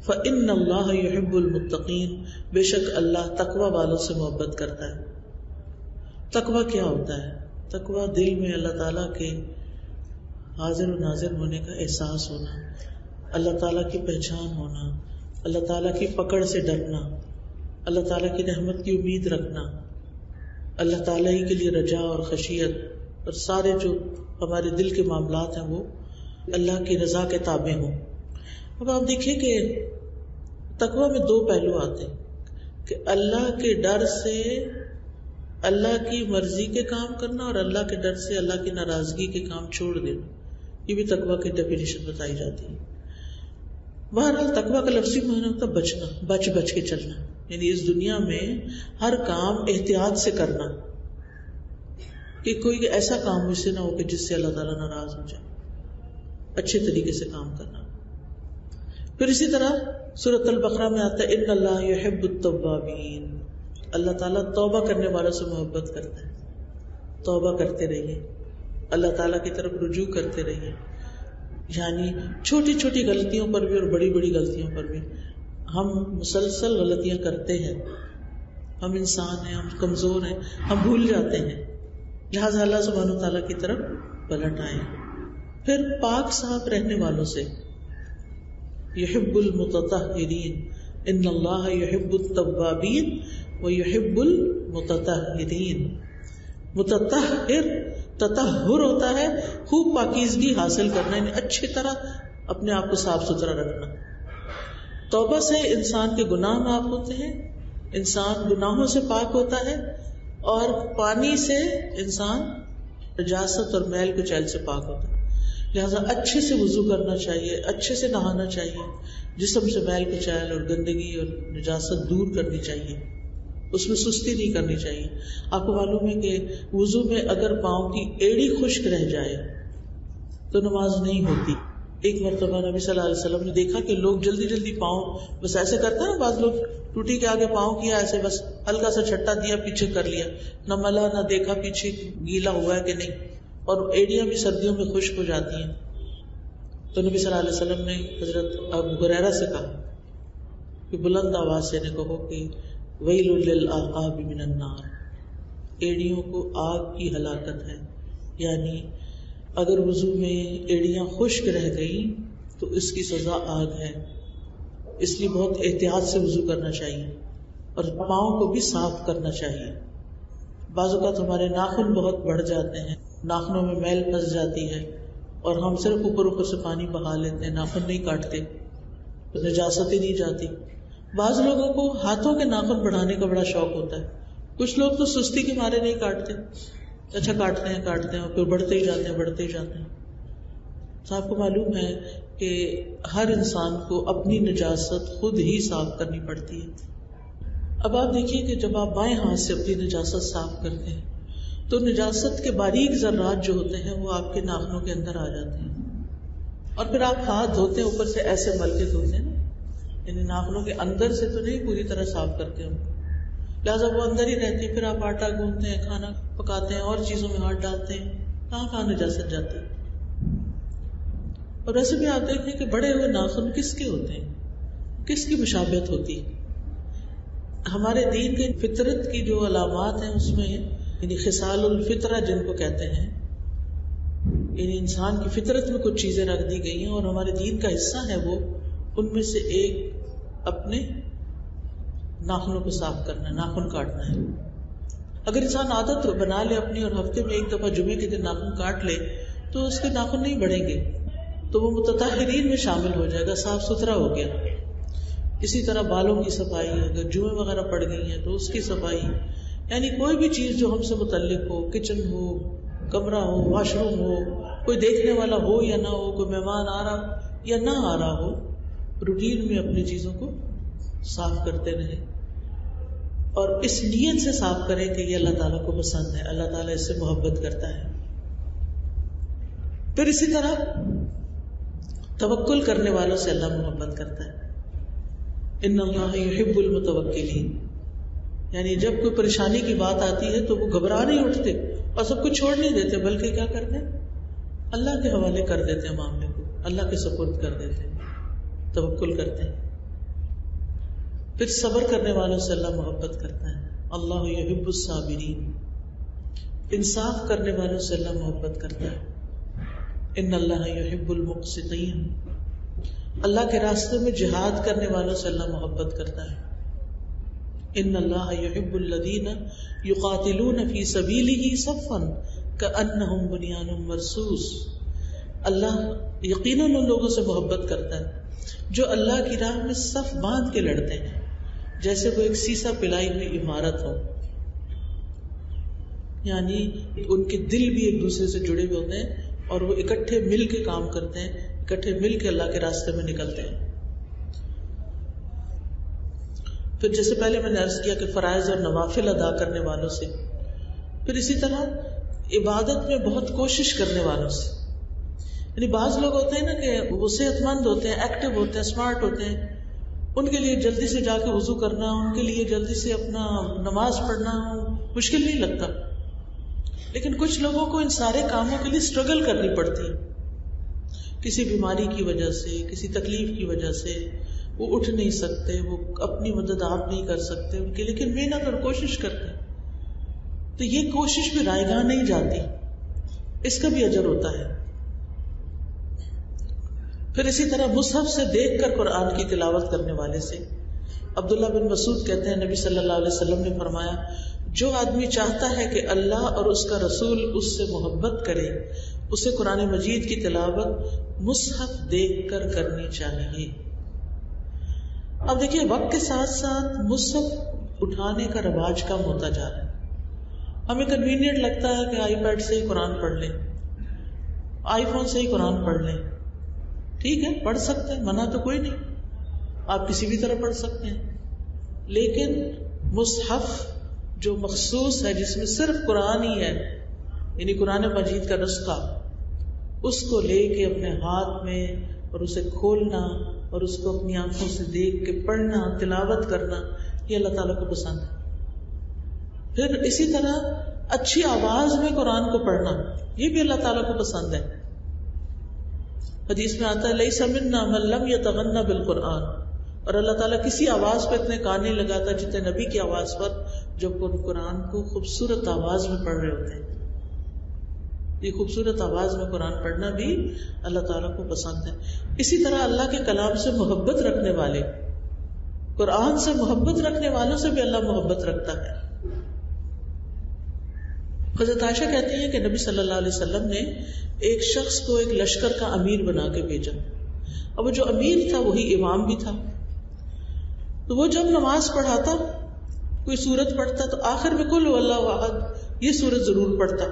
فَإِنَّ اللَّهَ يُحِبُّ الْمُتَّقِينَ، بے شک اللہ تقوی والوں سے محبت کرتا ہے۔ تقوی کیا ہوتا ہے؟ تقوی دل میں اللہ تعالیٰ کے حاضر و ناظر ہونے کا احساس ہونا، اللہ تعالیٰ کی پہچان ہونا، اللہ تعالیٰ کی پکڑ سے ڈرنا، اللہ تعالیٰ کی رحمت کی امید رکھنا، اللہ تعالیٰ ہی کے لیے رجا اور خشیت، اور سارے جو ہمارے دل کے معاملات ہیں وہ اللہ کی رضا کے تابع ہوں۔ اب آپ دیکھیں کہ تقوی میں دو پہلو آتے ہیں کہ اللہ کے ڈر سے اللہ کی مرضی کے کام کرنا اور اللہ کے ڈر سے اللہ کی ناراضگی کے کام چھوڑ دینا، یہ بھی تقوی کی ڈیفینیشن بتائی جاتی ہے۔ بہرحال تقوی کا لفظی معنی ہوتا ہے بچنا، بچ بچ کے چلنا، یعنی اس دنیا میں ہر کام احتیاط سے کرنا کہ کوئی ایسا کام مجھ سے نہ ہو کہ جس سے اللہ تعالیٰ ناراض ہو جائے، اچھے طریقے سے کام کرنا۔ پھر اسی طرح سورۃ البقرہ میں آتا ہے ان اللہ یحب التوابین، اللہ تعالیٰ توبہ کرنے والوں سے محبت کرتا ہے۔ توبہ کرتے رہیے، اللہ تعالیٰ کی طرف رجوع کرتے رہیے، یعنی چھوٹی چھوٹی غلطیوں پر بھی اور بڑی بڑی غلطیوں پر بھی۔ ہم مسلسل غلطیاں کرتے ہیں، ہم انسان ہیں، ہم کمزور ہیں، ہم بھول جاتے ہیں، لہٰذا اللہ سبحانہ و تعالیٰ کی طرف پلٹ آئیں۔ پھر پاک صاف رہنے والوں سے، یحب المتطہرین، ان اللہ یحب التوابین ویحب المتطہرین. متطہر تطہر ہوتا ہے خوب پاکیزگی حاصل کرنا، یعنی اچھی طرح اپنے آپ کو صاف ستھرا رکھنا. توبہ سے انسان کے گناہ معاف ہوتے ہیں، انسان گناہوں سے پاک ہوتا ہے، اور پانی سے انسان نجاست اور میل کچیل سے پاک ہوتا ہے. لہٰذا اچھے سے وضو کرنا چاہیے، اچھے سے نہانا چاہیے، جسم سے میل کچیل اور گندگی اور نجاست دور کرنی چاہیے، اس میں سستی نہیں کرنی چاہیے. آپ کو معلوم ہے کہ وضو میں اگر پاؤں کی ایڑی خشک رہ جائے تو نماز نہیں ہوتی. ایک مرتبہ نبی صلی اللہ علیہ وسلم نے دیکھا کہ لوگ جلدی جلدی پاؤں بس ایسے کرتے ہیں نا، بعض لوگ ٹوٹی کے آگے پاؤں کیا ایسے بس ہلکا سا چھٹا دیا پیچھے کر لیا، نہ ملا نہ دیکھا پیچھے گیلا ہوا ہے کہ نہیں، اور ایڑیاں بھی سردیوں میں خشک ہو جاتی ہیں. تو نبی صلی اللہ علیہ وسلم نے حضرت ابو ہریرہ سے کہا کہ بلند آواز سے نے کہو کہ ویل للعقاب من النار، ایڑیوں کو آگ کی ہلاکت ہے. یعنی اگر وضو میں ایڑیاں خشک رہ گئی تو اس کی سزا آگ ہے. اس لیے بہت احتیاط سے وضو کرنا چاہیے اور پاؤں کو بھی صاف کرنا چاہیے. بعض اوقات ہمارے ناخن بہت بڑھ جاتے ہیں، ناخنوں میں میل پھنس جاتی ہے اور ہم صرف اوپر سے پانی بہا لیتے ہیں، ناخن نہیں کاٹتے تو نجاست ہی نہیں جاتی. بعض لوگوں کو ہاتھوں کے ناخن بڑھانے کا بڑا شوق ہوتا ہے، کچھ لوگ تو سستی کے مارے نہیں کاٹتے، اچھا کاٹتے ہیں اور پھر بڑھتے ہی جاتے ہیں. تو آپ کو معلوم ہے کہ ہر انسان کو اپنی نجاست خود ہی صاف کرنی پڑتی ہے. اب آپ دیکھیے کہ جب آپ بائیں ہاتھ سے اپنی نجاست صاف کرتے ہیں تو نجاست کے باریک ذرات جو ہوتے ہیں وہ آپ کے ناخنوں کے اندر آ جاتے ہیں، اور پھر آپ ہاتھ دھوتے ہیں اوپر سے ایسے مل کے دھوتے ہیں، یعنی ناخنوں کے اندر سے تو نہیں پوری طرح صاف کرتے ان کو، لہٰذا وہ اندر ہی رہتے ہیں. پھر آپ آٹا گوندتے ہیں، کھانا پکاتے ہیں، اور چیزوں میں ہاتھ ڈالتے ہیں، کہاں نجاست جاتی ہے. اور ویسے بھی آپ دیکھیں کہ بڑے ہوئے ناخن کس کے ہوتے ہیں، کس کی مشابہت ہوتی ہے. ہمارے دین کے فطرت کی جو علامات ہیں اس میں یعنی خصال الفطرہ جن کو کہتے ہیں، یعنی انسان کی فطرت میں کچھ چیزیں رکھ دی گئی ہیں اور ہمارے دین کا حصہ ہے وہ، ان میں سے ایک اپنے ناخنوں کو صاف کرنا، ناخن کاٹنا ہے. اگر انسان عادت بنا لے اپنی اور ہفتے میں ایک دفعہ جمعے کے دن ناخن کاٹ لے تو اس کے ناخن نہیں بڑھیں گے، تو وہ متطہرین میں شامل ہو جائے گا، صاف ستھرا ہو گیا. اسی طرح بالوں کی صفائی، اگر جوئیں وغیرہ پڑ گئی ہیں تو اس کی صفائی، یعنی کوئی بھی چیز جو ہم سے متعلق ہو، کچن ہو، کمرہ ہو، واش روم ہو، کوئی دیکھنے والا ہو یا نہ ہو، کوئی مہمان آ رہا یا نہ آ رہا ہو، روٹین میں اپنی چیزوں کو صاف کرتے رہیں اور اس نیت سے صاف کریں کہ یہ اللہ تعالیٰ کو پسند ہے، اللہ تعالیٰ اس سے محبت کرتا ہے. پھر اسی طرح توکل کرنے والوں سے اللہ محبت کرتا ہے. ان اللہ یحب المتوکلین، یعنی جب کوئی پریشانی کی بات آتی ہے تو وہ گھبرا نہیں اٹھتے اور سب کچھ چھوڑ نہیں دیتے، بلکہ کیا کرتے ہیں، اللہ کے حوالے کر دیتے ہیں، معاملے کو اللہ کے سپرد کر دیتے ہیں، توکل کرتے ہیں. پھر صبر کرنے والوں سے اللہ محبت کرتا ہے. اللہ یحب الصابرین، انصاف کرنے والوں سے اللہ محبت کرتا ہے. ان اللہ یحب المقسطین، اللہ کے راستے میں جہاد کرنے والوں سے اللہ محبت کرتا ہے. ان اللہ یحب الذین یقاتلون فی سبیلہ صفا کأنہم بنیان مرصوص، اللہ یقیناً ان لوگوں سے محبت کرتا ہے جو اللہ کی راہ میں صف باندھ کے لڑتے ہیں، جیسے وہ ایک سیسا پلائی ہوئی عمارت ہو. یعنی ان کے دل بھی ایک دوسرے سے جڑے ہوئے ہوتے ہیں اور وہ اکٹھے مل کے کام کرتے ہیں، اکٹھے مل کے اللہ کے راستے میں نکلتے ہیں. پھر جیسے پہلے میں نے عرض کیا کہ فرائض اور نوافل ادا کرنے والوں سے، پھر اسی طرح عبادت میں بہت کوشش کرنے والوں سے. یعنی بعض لوگ ہوتے ہیں نا کہ وہ صحت مند ہوتے ہیں، ایکٹیو ہوتے ہیں، اسمارٹ ہوتے ہیں، ان کے لیے جلدی سے جا کے وضو کرنا، ان کے لیے جلدی سے اپنا نماز پڑھنا مشکل نہیں لگتا. لیکن کچھ لوگوں کو ان سارے کاموں کے لیے اسٹرگل کرنی پڑتی ہے، کسی بیماری کی وجہ سے، کسی تکلیف کی وجہ سے وہ اٹھ نہیں سکتے، وہ اپنی مدد آپ نہیں کر سکتے ان کی، لیکن محنت اور کوشش کرتے ہیں. تو یہ کوشش بھی رائے گاہ نہیں جاتی، اس کا بھی اجر ہوتا ہے. پھر اسی طرح مصحف سے دیکھ کر قرآن کی تلاوت کرنے والے سے، عبداللہ بن مسعود کہتے ہیں نبی صلی اللہ علیہ وسلم نے فرمایا جو آدمی چاہتا ہے کہ اللہ اور اس کا رسول اس سے محبت کرے اسے قرآن مجید کی تلاوت مصحف دیکھ کر کرنی چاہیے. اب دیکھیے وقت کے ساتھ ساتھ مصحف اٹھانے کا رواج کم ہوتا جا رہا ہے. ہمیں کنوینئنٹ لگتا ہے کہ آئی پیڈ سے ہی قرآن پڑھ لیں, آئی فون سے ہی قرآن پڑھ لیں. ٹھیک ہے, پڑھ سکتے ہیں, منع تو کوئی نہیں, آپ کسی بھی طرح پڑھ سکتے ہیں. لیکن مصحف جو مخصوص ہے جس میں صرف قرآن ہی ہے, یعنی قرآن مجید کا نسخہ, اس کو لے کے اپنے ہاتھ میں اور اسے کھولنا اور اس کو اپنی آنکھوں سے دیکھ کے پڑھنا, تلاوت کرنا, یہ اللہ تعالیٰ کو پسند ہے. پھر اسی طرح اچھی آواز میں قرآن کو پڑھنا, یہ بھی اللہ تعالیٰ کو پسند ہے. حدیث میں آتا ہے لیس منا من لم یتغنى بالقرآن, اور اللہ تعالیٰ کسی آواز پہ اتنے کان نہیں لگاتا جتنے نبی کی آواز پر, جب وہ قرآن کو خوبصورت آواز میں پڑھ رہے ہوتے ہیں. یہ خوبصورت آواز میں قرآن پڑھنا بھی اللہ تعالیٰ کو پسند ہے. اسی طرح اللہ کے کلام سے محبت رکھنے والے, قرآن سے محبت رکھنے والوں سے بھی اللہ محبت رکھتا ہے. حضرت عائشہ کہتی ہیں کہ نبی صلی اللہ علیہ وسلم نے ایک شخص کو ایک لشکر کا امیر بنا کے بھیجا, اور وہ جو امیر تھا وہی امام بھی تھا. تو وہ جب نماز پڑھاتا, کوئی سورت پڑھتا, تو آخر میں قل واللہ احد یہ سورت ضرور پڑھتا.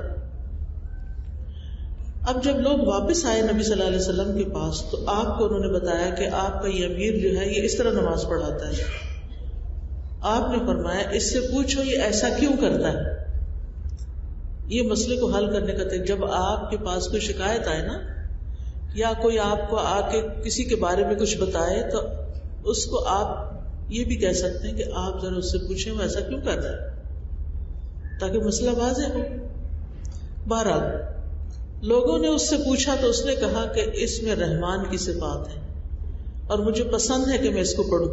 اب جب لوگ واپس آئے نبی صلی اللہ علیہ وسلم کے پاس, تو آپ کو انہوں نے بتایا کہ آپ کا یہ امیر جو ہے یہ اس طرح نماز پڑھاتا ہے. آپ نے فرمایا اس سے پوچھو یہ ایسا کیوں کرتا ہے. یہ مسئلے کو حل کرنے کا تھا. جب آپ کے پاس کوئی شکایت آئے نا, یا کوئی آپ کو آ کے کسی کے بارے میں کچھ بتائے, تو اس کو آپ یہ بھی کہہ سکتے ہیں کہ آپ ذرا اس سے پوچھیں وہ ایسا کیوں کر رہا ہے, تاکہ مسئلہ واضح ہو. بہرحال لوگوں نے اس سے پوچھا تو اس نے کہا کہ اس میں رحمان کی صفات ہے اور مجھے پسند ہے کہ میں اس کو پڑھوں,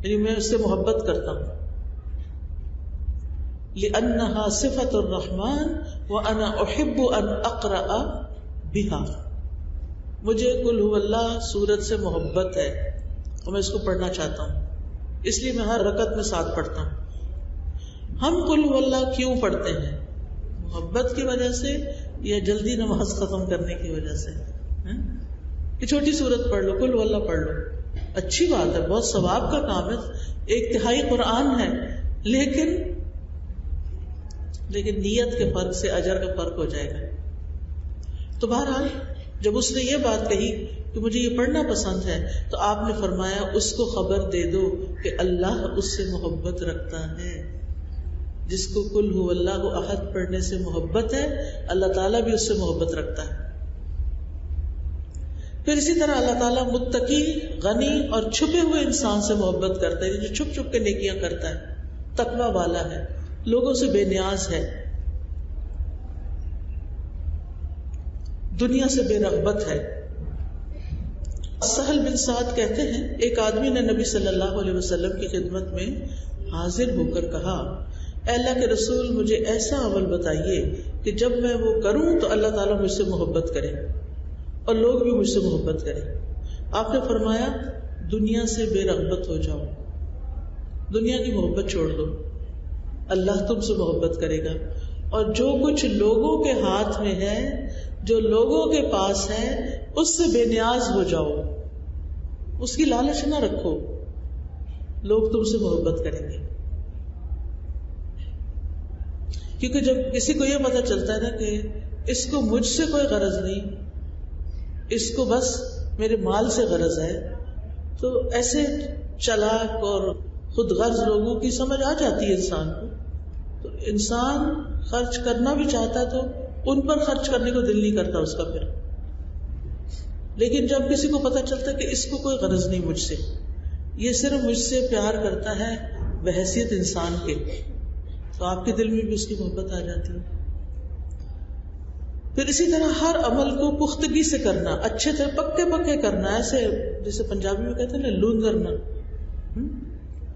یعنی میں اس سے محبت کرتا ہوں. لأنها صفت الرحمن وأنا أحب أن أقرأ بها, مجھے قل هو اللہ سورت سے محبت ہے اور میں اس کو پڑھنا چاہتا ہوں, اس لیے میں ہر رکعت میں ساتھ پڑھتا ہوں. ہم قل هو اللہ کیوں پڑھتے ہیں؟ محبت کی وجہ سے یا جلدی نماز ختم کرنے کی وجہ سے؟ کہ چھوٹی سورت پڑھ لو, قل هو اللہ پڑھ لو, اچھی بات ہے, بہت ثواب کا کام ہے, 1/3 قرآن ہے, لیکن نیت کے فرق سے اجر کا فرق ہو جائے گا. تو بہرحال جب اس نے یہ بات کہی کہ مجھے یہ پڑھنا پسند ہے, تو آپ نے فرمایا اس کو خبر دے دو کہ اللہ اس سے محبت رکھتا ہے. جس کو قل هو اللہ احد پڑھنے سے محبت ہے, اللہ تعالیٰ بھی اس سے محبت رکھتا ہے. پھر اسی طرح اللہ تعالیٰ متقی, غنی اور چھپے ہوئے انسان سے محبت کرتا ہے, جو چھپ چھپ کے نیکیاں کرتا ہے, تقوی والا ہے, لوگوں سے بے نیاز ہے, دنیا سے بے رغبت ہے. سہل بن سعد کہتے ہیں ایک آدمی نے نبی صلی اللہ علیہ وسلم کی خدمت میں حاضر ہو کر کہا, اے اللہ کے رسول مجھے ایسا عمل بتائیے کہ جب میں وہ کروں تو اللہ تعالیٰ مجھ سے محبت کرے اور لوگ بھی مجھ سے محبت کریں. آپ نے فرمایا دنیا سے بے رغبت ہو جاؤ, دنیا کی محبت چھوڑ دو, اللہ تم سے محبت کرے گا. اور جو کچھ لوگوں کے ہاتھ میں ہے, جو لوگوں کے پاس ہے, اس سے بے نیاز ہو جاؤ, اس کی لالچ نہ رکھو, لوگ تم سے محبت کریں گے. کیونکہ جب کسی کو یہ پتہ چلتا ہے نا کہ اس کو مجھ سے کوئی غرض نہیں, اس کو بس میرے مال سے غرض ہے, تو ایسے چلاک اور خود غرض لوگوں کی سمجھ آ جاتی ہے انسان کو. تو انسان خرچ کرنا بھی چاہتا ہے تو ان پر خرچ کرنے کو دل نہیں کرتا اس کا پھر. لیکن جب کسی کو پتہ چلتا ہے کہ اس کو کوئی غرض نہیں مجھ سے, یہ صرف مجھ سے پیار کرتا ہے بحیثیت انسان کے, تو آپ کے دل میں بھی اس کی محبت آ جاتی ہے. پھر اسی طرح ہر عمل کو پختگی سے کرنا, اچھے سے پکے کرنا, ایسے جیسے پنجابی میں کہتے ہیں نا لوندرنا,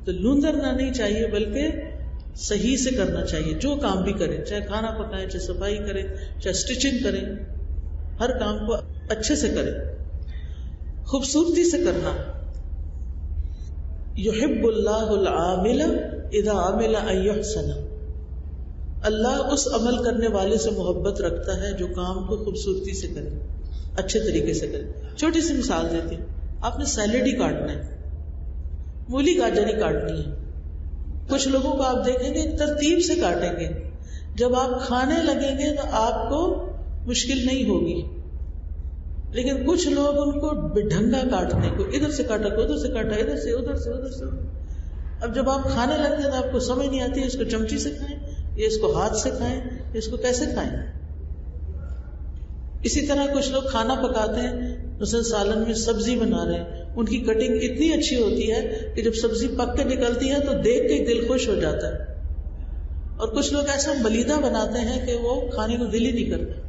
تو لوندرنا نہیں چاہیے بلکہ صحیح سے کرنا چاہیے. جو کام بھی کریں, چاہے کھانا پکائیں, چاہے صفائی کریں, چاہے اسٹچنگ کریں, ہر کام کو اچھے سے کریں, خوبصورتی سے کرنا. یحب اللہ العامل اذا عمل ان یحسن، اللہ اس عمل کرنے والے سے محبت رکھتا ہے جو کام کو خوبصورتی سے کرے، اچھے طریقے سے کرے. چھوٹی سی مثال دیتی ہوں. آپ نے سیلڈ ہی کاٹنا ہے، مولی گاجر ہی کاٹنی ہے. کچھ لوگوں کو آپ دیکھیں گے ترتیب سے کاٹیں گے، جب آپ کھانے لگیں گے تو آپ کو مشکل نہیں ہوگی. لیکن کچھ لوگ ان کو بڈھنگا کاٹنے کو، ادھر سے کاٹا کو ادھر سے کاٹا، ادھر سے ادھر سے ادھر سے. اب جب آپ کھانے لگتے ہیں تو آپ کو سمجھ نہیں آتی اس کو چمچی سے کھائیں یا اس کو ہاتھ سے کھائیں یا اس کو کیسے کھائیں. اسی طرح کچھ لوگ کھانا پکاتے ہیں، مثلا سالن میں سبزی بنا رہے ہیں، ان کی کٹنگ اتنی اچھی ہوتی ہے کہ جب سبزی پک کے نکلتی ہے تو دیکھ کے دل خوش ہو جاتا ہے. اور کچھ لوگ ایسا ملیدہ بناتے ہیں کہ وہ کھانے کو دل ہی نہیں کرتا.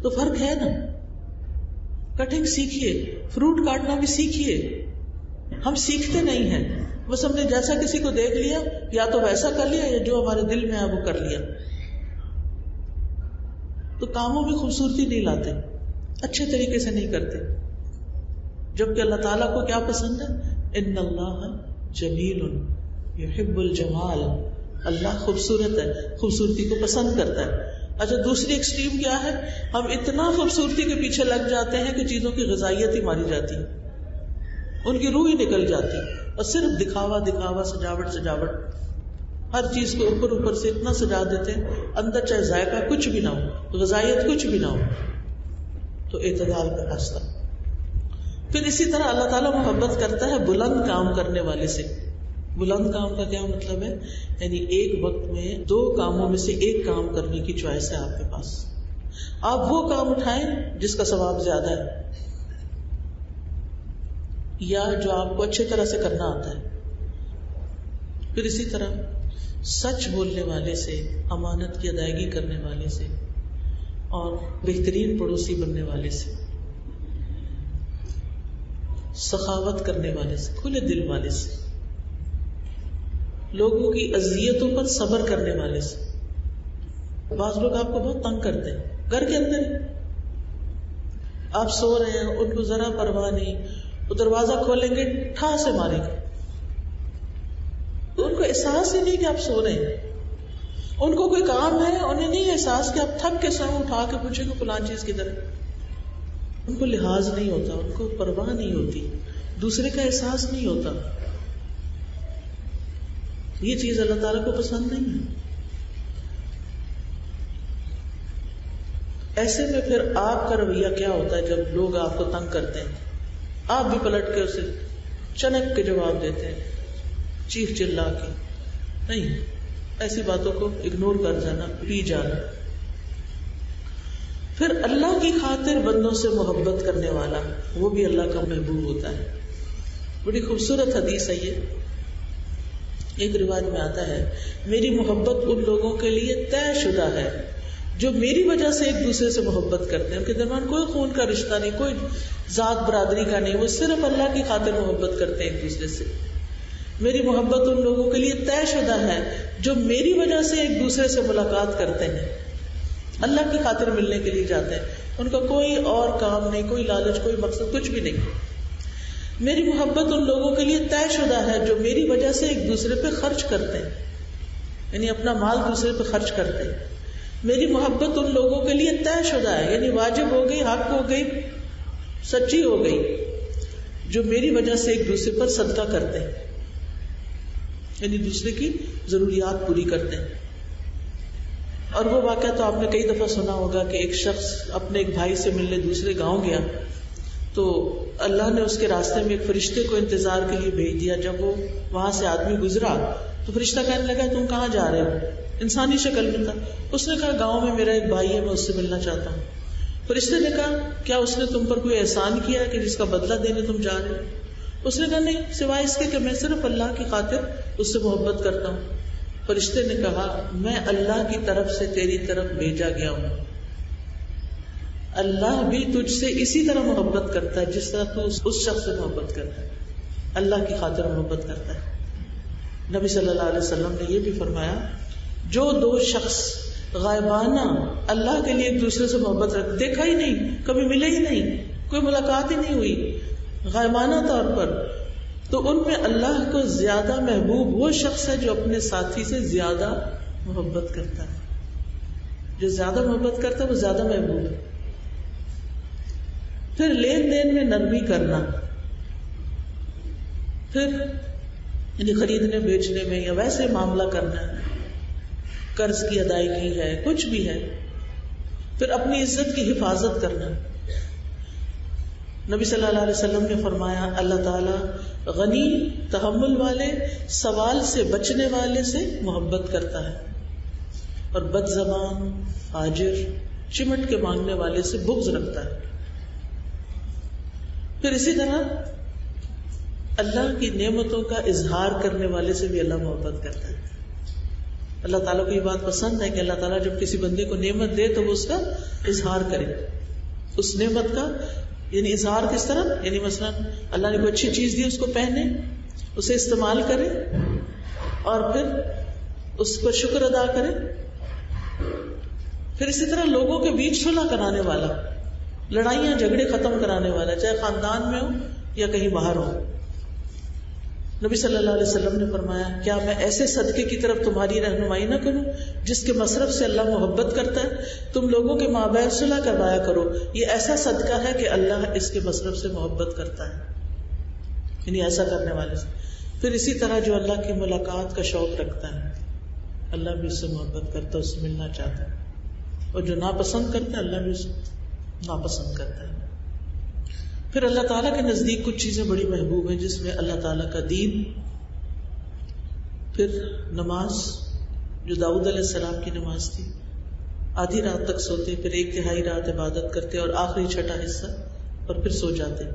تو فرق ہے نا. کٹنگ سیکھیے، فروٹ کاٹنا بھی سیکھیے. ہم سیکھتے نہیں ہیں، بس ہم نے جیسا کسی کو دیکھ لیا یا تو ویسا کر لیا یا جو ہمارے دل میں ہے وہ کر لیا. تو کاموں میں خوبصورتی نہیں لاتے، اچھے طریقے سے نہیں کرتے. جبکہ اللہ تعالیٰ کو کیا پسند ہے؟ ان اللہ جمیل یحب الجمال. اللہ خوبصورت ہے، خوبصورتی کو پسند کرتا ہے. اچھا دوسری ایکسٹریم کیا ہے؟ ہم اتنا خوبصورتی کے پیچھے لگ جاتے ہیں کہ چیزوں کی غذائیت ہی ماری جاتی ہے، ان کی روح ہی نکل جاتی، اور صرف دکھاوا دکھاوا، سجاوٹ سجاوٹ، ہر چیز کو اوپر اوپر سے اتنا سجا دیتے ہیں، اندر چاہے ذائقہ کچھ بھی نہ ہو، غذائیت کچھ بھی نہ ہو. تو اعتدال کا راستہ. پھر اسی طرح اللہ تعالیٰ محبت کرتا ہے بلند کام کرنے والے سے. بلند کام کا کیا مطلب ہے؟ یعنی ایک وقت میں دو کاموں میں سے ایک کام کرنے کی چوائس ہے آپ کے پاس. آپ وہ کام اٹھائیں جس کا ثواب زیادہ ہے یا جو آپ کو اچھی طرح سے کرنا آتا ہے. پھر اسی طرح سچ بولنے والے سے، امانت کی ادائیگی کرنے والے سے، اور بہترین پڑوسی بننے والے سے، سخاوت کرنے والے سے، کھلے دل والے سے، لوگوں کی اذیتوں پر صبر کرنے والے سے. بعض لوگ آپ کو بہت تنگ کرتے ہیں گھر کے اندر، آپ سو رہے ہیں، ان کو ذرا پرواہ نہیں، وہ دروازہ کھولیں گے ٹھا سے ماریں گے. ان کو احساس ہی نہیں کہ آپ سو رہے ہیں. ان کو کوئی کام ہے، انہیں نہیں احساس کہ آپ تھک کے سوئیں، اٹھا کے پوچھیں گے فلاں چیز کدھر ہے. ان کو لحاظ نہیں ہوتا، ان کو پرواہ نہیں ہوتی، دوسرے کا احساس نہیں ہوتا. یہ چیز اللہ تعالیٰ کو پسند نہیں ہے. ایسے میں پھر آپ کا رویہ کیا ہوتا ہے جب لوگ آپ کو تنگ کرتے ہیں؟ آپ بھی پلٹ کے اسے چنک کے جواب دیتے ہیں، چیخ چلا کے. نہیں، ایسی باتوں کو اگنور کر جانا، پی جانا. پھر اللہ کی خاطر بندوں سے محبت کرنے والا، وہ بھی اللہ کا محبوب ہوتا ہے. بڑی خوبصورت حدیث ہے یہ. ایک روایت میں آتا ہے، میری محبت ان لوگوں کے لیے طے شدہ ہے جو میری وجہ سے ایک دوسرے سے محبت کرتے ہیں. ان کے درمیان کوئی خون کا رشتہ نہیں، کوئی ذات برادری کا نہیں، وہ صرف اللہ کی خاطر محبت کرتے ہیں ایک دوسرے سے. میری محبت ان لوگوں کے لیے طے شدہ ہے جو میری وجہ سے ایک دوسرے سے ملاقات کرتے ہیں، اللہ کی خاطر ملنے کے لیے جاتے ہیں. ان کا کوئی اور کام نہیں، کوئی لالچ، کوئی مقصد، کچھ بھی نہیں. میری محبت ان لوگوں کے لیے طے شدہ ہے جو میری وجہ سے ایک دوسرے پہ خرچ کرتے ہیں، یعنی اپنا مال دوسرے پہ خرچ کرتے ہیں. میری محبت ان لوگوں کے لیے طے شدہ ہے، یعنی واجب ہو گئی، حق ہو گئی، سچی ہو گئی، جو میری وجہ سے ایک دوسرے پر صدقہ کرتے ہیں، یعنی دوسرے کی ضروریات پوری کرتے ہیں. اور وہ واقعہ تو آپ نے کئی دفعہ سنا ہوگا کہ ایک شخص اپنے ایک بھائی سے ملنے دوسرے گاؤں گیا، تو اللہ نے اس کے راستے میں ایک فرشتے کو انتظار کے لیے بھیج دیا. جب وہ وہاں سے آدمی گزرا تو فرشتہ کہنے لگا تم کہاں جا رہے ہو؟ انسانی شکل میں تھا. اس نے کہا گاؤں میں میرا ایک بھائی ہے، میں اس سے ملنا چاہتا ہوں. فرشتے نے کہا کیا اس نے تم پر کوئی احسان کیا کہ جس کا بدلہ دینے تم جا رہے ہو؟ اس نے کہا نہیں، سوائے اس کے کہ میں صرف اللہ کی خاطر اس سے محبت کرتا ہوں. فرشتے نے کہا میں اللہ کی طرف سے تیری طرف بھیجا گیا ہوں. اللہ بھی تجھ سے اسی طرح محبت کرتا ہے جس طرح تو اس شخص سے محبت کرتا ہے، اللہ کی خاطر محبت کرتا ہے. نبی صلی اللہ علیہ وسلم نے یہ بھی فرمایا جو دو شخص غائبانہ اللہ کے لیے ایک دوسرے سے محبت رکھ، دیکھا ہی نہیں، کبھی ملے ہی نہیں، کوئی ملاقات ہی نہیں ہوئی، غائبانہ طور پر تو ان میں اللہ کو زیادہ محبوب وہ شخص ہے جو اپنے ساتھی سے زیادہ محبت کرتا ہے. جو زیادہ محبت کرتا ہے وہ زیادہ محبوب ہے. پھر لین دین میں نرمی کرنا، پھر یعنی خریدنے بیچنے میں یا ویسے معاملہ کرنا ہے، قرض کی ادائیگی ہے، کچھ بھی ہے. پھر اپنی عزت کی حفاظت کرنا. نبی صلی اللہ علیہ وسلم نے فرمایا اللہ تعالیٰ غنی، تحمل والے، سوال سے بچنے والے سے محبت کرتا ہے، اور بد زبان، فاجر، چمٹ کے مانگنے والے سے بغض رکھتا ہے. پھر اسی طرح اللہ کی نعمتوں کا اظہار کرنے والے سے بھی اللہ محبت کرتا ہے. اللہ تعالیٰ کو یہ بات پسند ہے کہ اللہ تعالیٰ جب کسی بندے کو نعمت دے تو وہ اس کا اظہار کرے. اس نعمت کا یعنی اظہار کس طرح، یعنی مثلا اللہ نے کوئی اچھی چیز دی، اس کو پہنے، اسے استعمال کرے، اور پھر اس پر شکر ادا کرے. پھر اسی طرح لوگوں کے بیچ صلح کرانے والا، لڑائیاں جھگڑے ختم کرانے والا، چاہے خاندان میں ہو یا کہیں باہر ہو. نبی صلی اللہ علیہ وسلم نے فرمایا کیا میں ایسے صدقے کی طرف تمہاری رہنمائی نہ کروں جس کے مصرف سے اللہ محبت کرتا ہے؟ تم لوگوں کے مابین صلح کروایا کرو، یہ ایسا صدقہ ہے کہ اللہ اس کے مصرف سے محبت کرتا ہے، یعنی ایسا کرنے والے سے. پھر اسی طرح جو اللہ کی ملاقات کا شوق رکھتا ہے، اللہ بھی اس سے محبت کرتا ہے، اس سے ملنا چاہتا ہے. اور جو ناپسند کرتا ہے اللہ بھی اس سے ناپسند کرتا ہے. پھر اللہ تعالیٰ کے نزدیک کچھ چیزیں بڑی محبوب ہیں جس میں اللہ تعالیٰ کا دین، پھر نماز جو داؤد علیہ السلام کی نماز تھی، آدھی رات تک سوتے، پھر 1/3 رات عبادت کرتے اور آخری چھٹا حصہ اور پھر سو جاتے.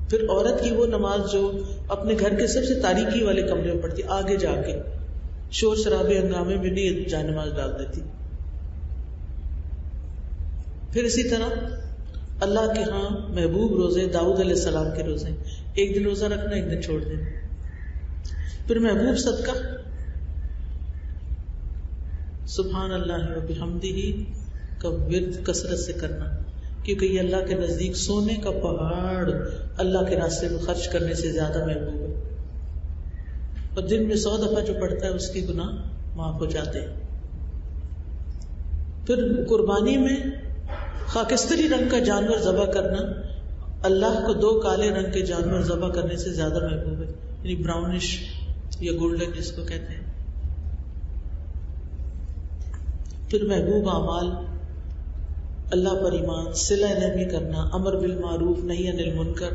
پھر عورت کی وہ نماز جو اپنے گھر کے سب سے تاریکی والے کمرے میں پڑھتی، آگے جا کے شور شرابے ہنگامے میں نہیں جا نماز ڈال دیتی. پھر اسی طرح اللہ کے ہاں محبوب روزے داؤد علیہ السلام کے روزے، 1 دن روزہ رکھنا، 1 دن چھوڑ دینا. پھر محبوب صدقہ سبحان اللہ و بحمدہ کا ورد کثرت سے کرنا، کیونکہ یہ اللہ کے نزدیک سونے کا پہاڑ اللہ کے راستے میں خرچ کرنے سے زیادہ محبوب ہے. اور دن میں 100 دفعہ جو پڑھتا ہے اس کے گناہ معاف ہو جاتے ہیں. پھر قربانی میں خاکستری رنگ کا جانور ذبح کرنا اللہ کو 2 کالے رنگ کے جانور ذبح کرنے سے زیادہ محبوب ہے، یعنی براؤنش یا گولڈن جس کو کہتے ہیں. پھر محبوب اعمال اللہ پر ایمان، صلہ رحمی کرنا، امر بالمعروف نہی عن المنکر،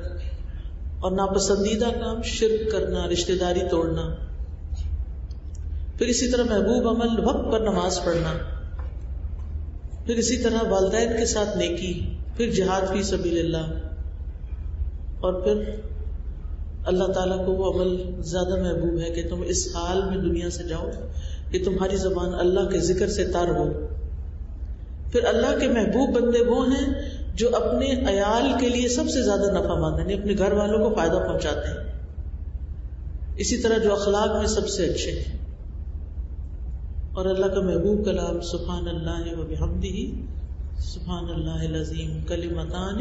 اور ناپسندیدہ کام شرک کرنا، رشتہ داری توڑنا. پھر اسی طرح محبوب عمل وقت پر نماز پڑھنا. پھر اسی طرح والدین کے ساتھ نیکی، پھر جہاد فی سبیل اللہ. اور پھر اللہ تعالیٰ کو وہ عمل زیادہ محبوب ہے کہ تم اس حال میں دنیا سے جاؤ کہ تمہاری زبان اللہ کے ذکر سے تر ہو. پھر اللہ کے محبوب بندے وہ ہیں جو اپنے عیال کے لیے سب سے زیادہ نفع مند ہیں، اپنے گھر والوں کو فائدہ پہنچاتے ہیں. اسی طرح جو اخلاق میں سب سے اچھے ہیں. اور اللہ کا محبوب کلام سبحان اللہ و بحمدہ سبحان اللہ العظیم کلمتان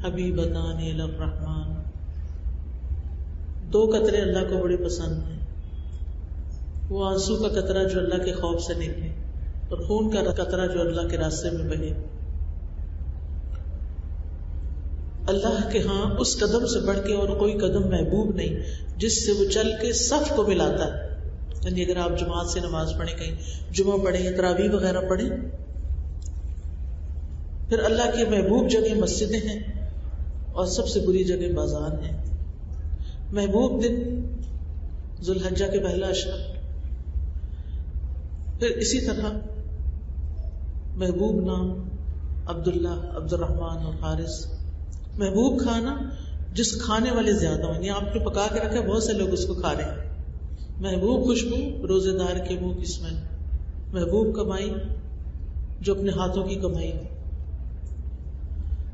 حبیبتان الی الرحمن. 2 قطرے اللہ کو بڑے پسند ہیں، وہ آنسو کا قطرہ جو اللہ کے خوف سے نکلے، اور خون کا قطرہ جو اللہ کے راستے میں بہے. اللہ کے ہاں اس قدم سے بڑھ کے اور کوئی قدم محبوب نہیں جس سے وہ چل کے صف کو ملاتا ہے. یعنی اگر آپ جماعت سے نماز پڑھیں، کہیں جمعہ پڑھیں یا تراویح وغیرہ پڑھیں. پھر اللہ کی محبوب جگہ مسجدیں ہیں اور سب سے بری جگہ بازار ہیں. محبوب دن ذوالحجہ کے پہلا عشرہ. پھر اسی طرح محبوب نام عبداللہ، عبد الرحمن اور حارث. محبوب کھانا جس کھانے والے زیادہ ہوں، یعنی آپ نے پکا کے رکھا، بہت سے لوگ اس کو کھا رہے ہیں. محبوب خوشبو روزے دار کے منہ کی اسمیل. محبوب کمائی جو اپنے ہاتھوں کی کمائی.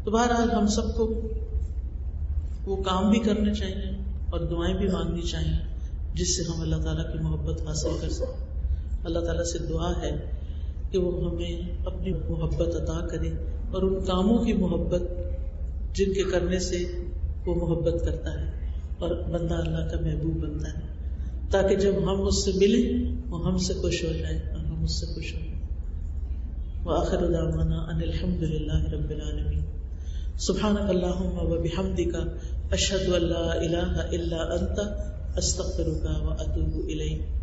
تو بہرحال ہم سب کو وہ کام بھی کرنے چاہیے اور دعائیں بھی مانگنی چاہیے جس سے ہم اللہ تعالیٰ کی محبت حاصل کر سکیں. اللہ تعالیٰ سے دعا ہے کہ وہ ہمیں اپنی محبت عطا کرے اور ان کاموں کی محبت جن کے کرنے سے وہ محبت کرتا ہے اور بندہ اللہ کا محبوب بنتا ہے، تاکہ جب ہم اس سے ملیں وہ ہم سے خوش ہو جائے اور ہم اس سے خوش ہو جائیں۔ وآخر دعوانا ان الحمد للہ رب العالمین۔ سبحانک اللہم وبحمدک، اشہد ان لا الہ الا انت، استغفرک واتوب الیک۔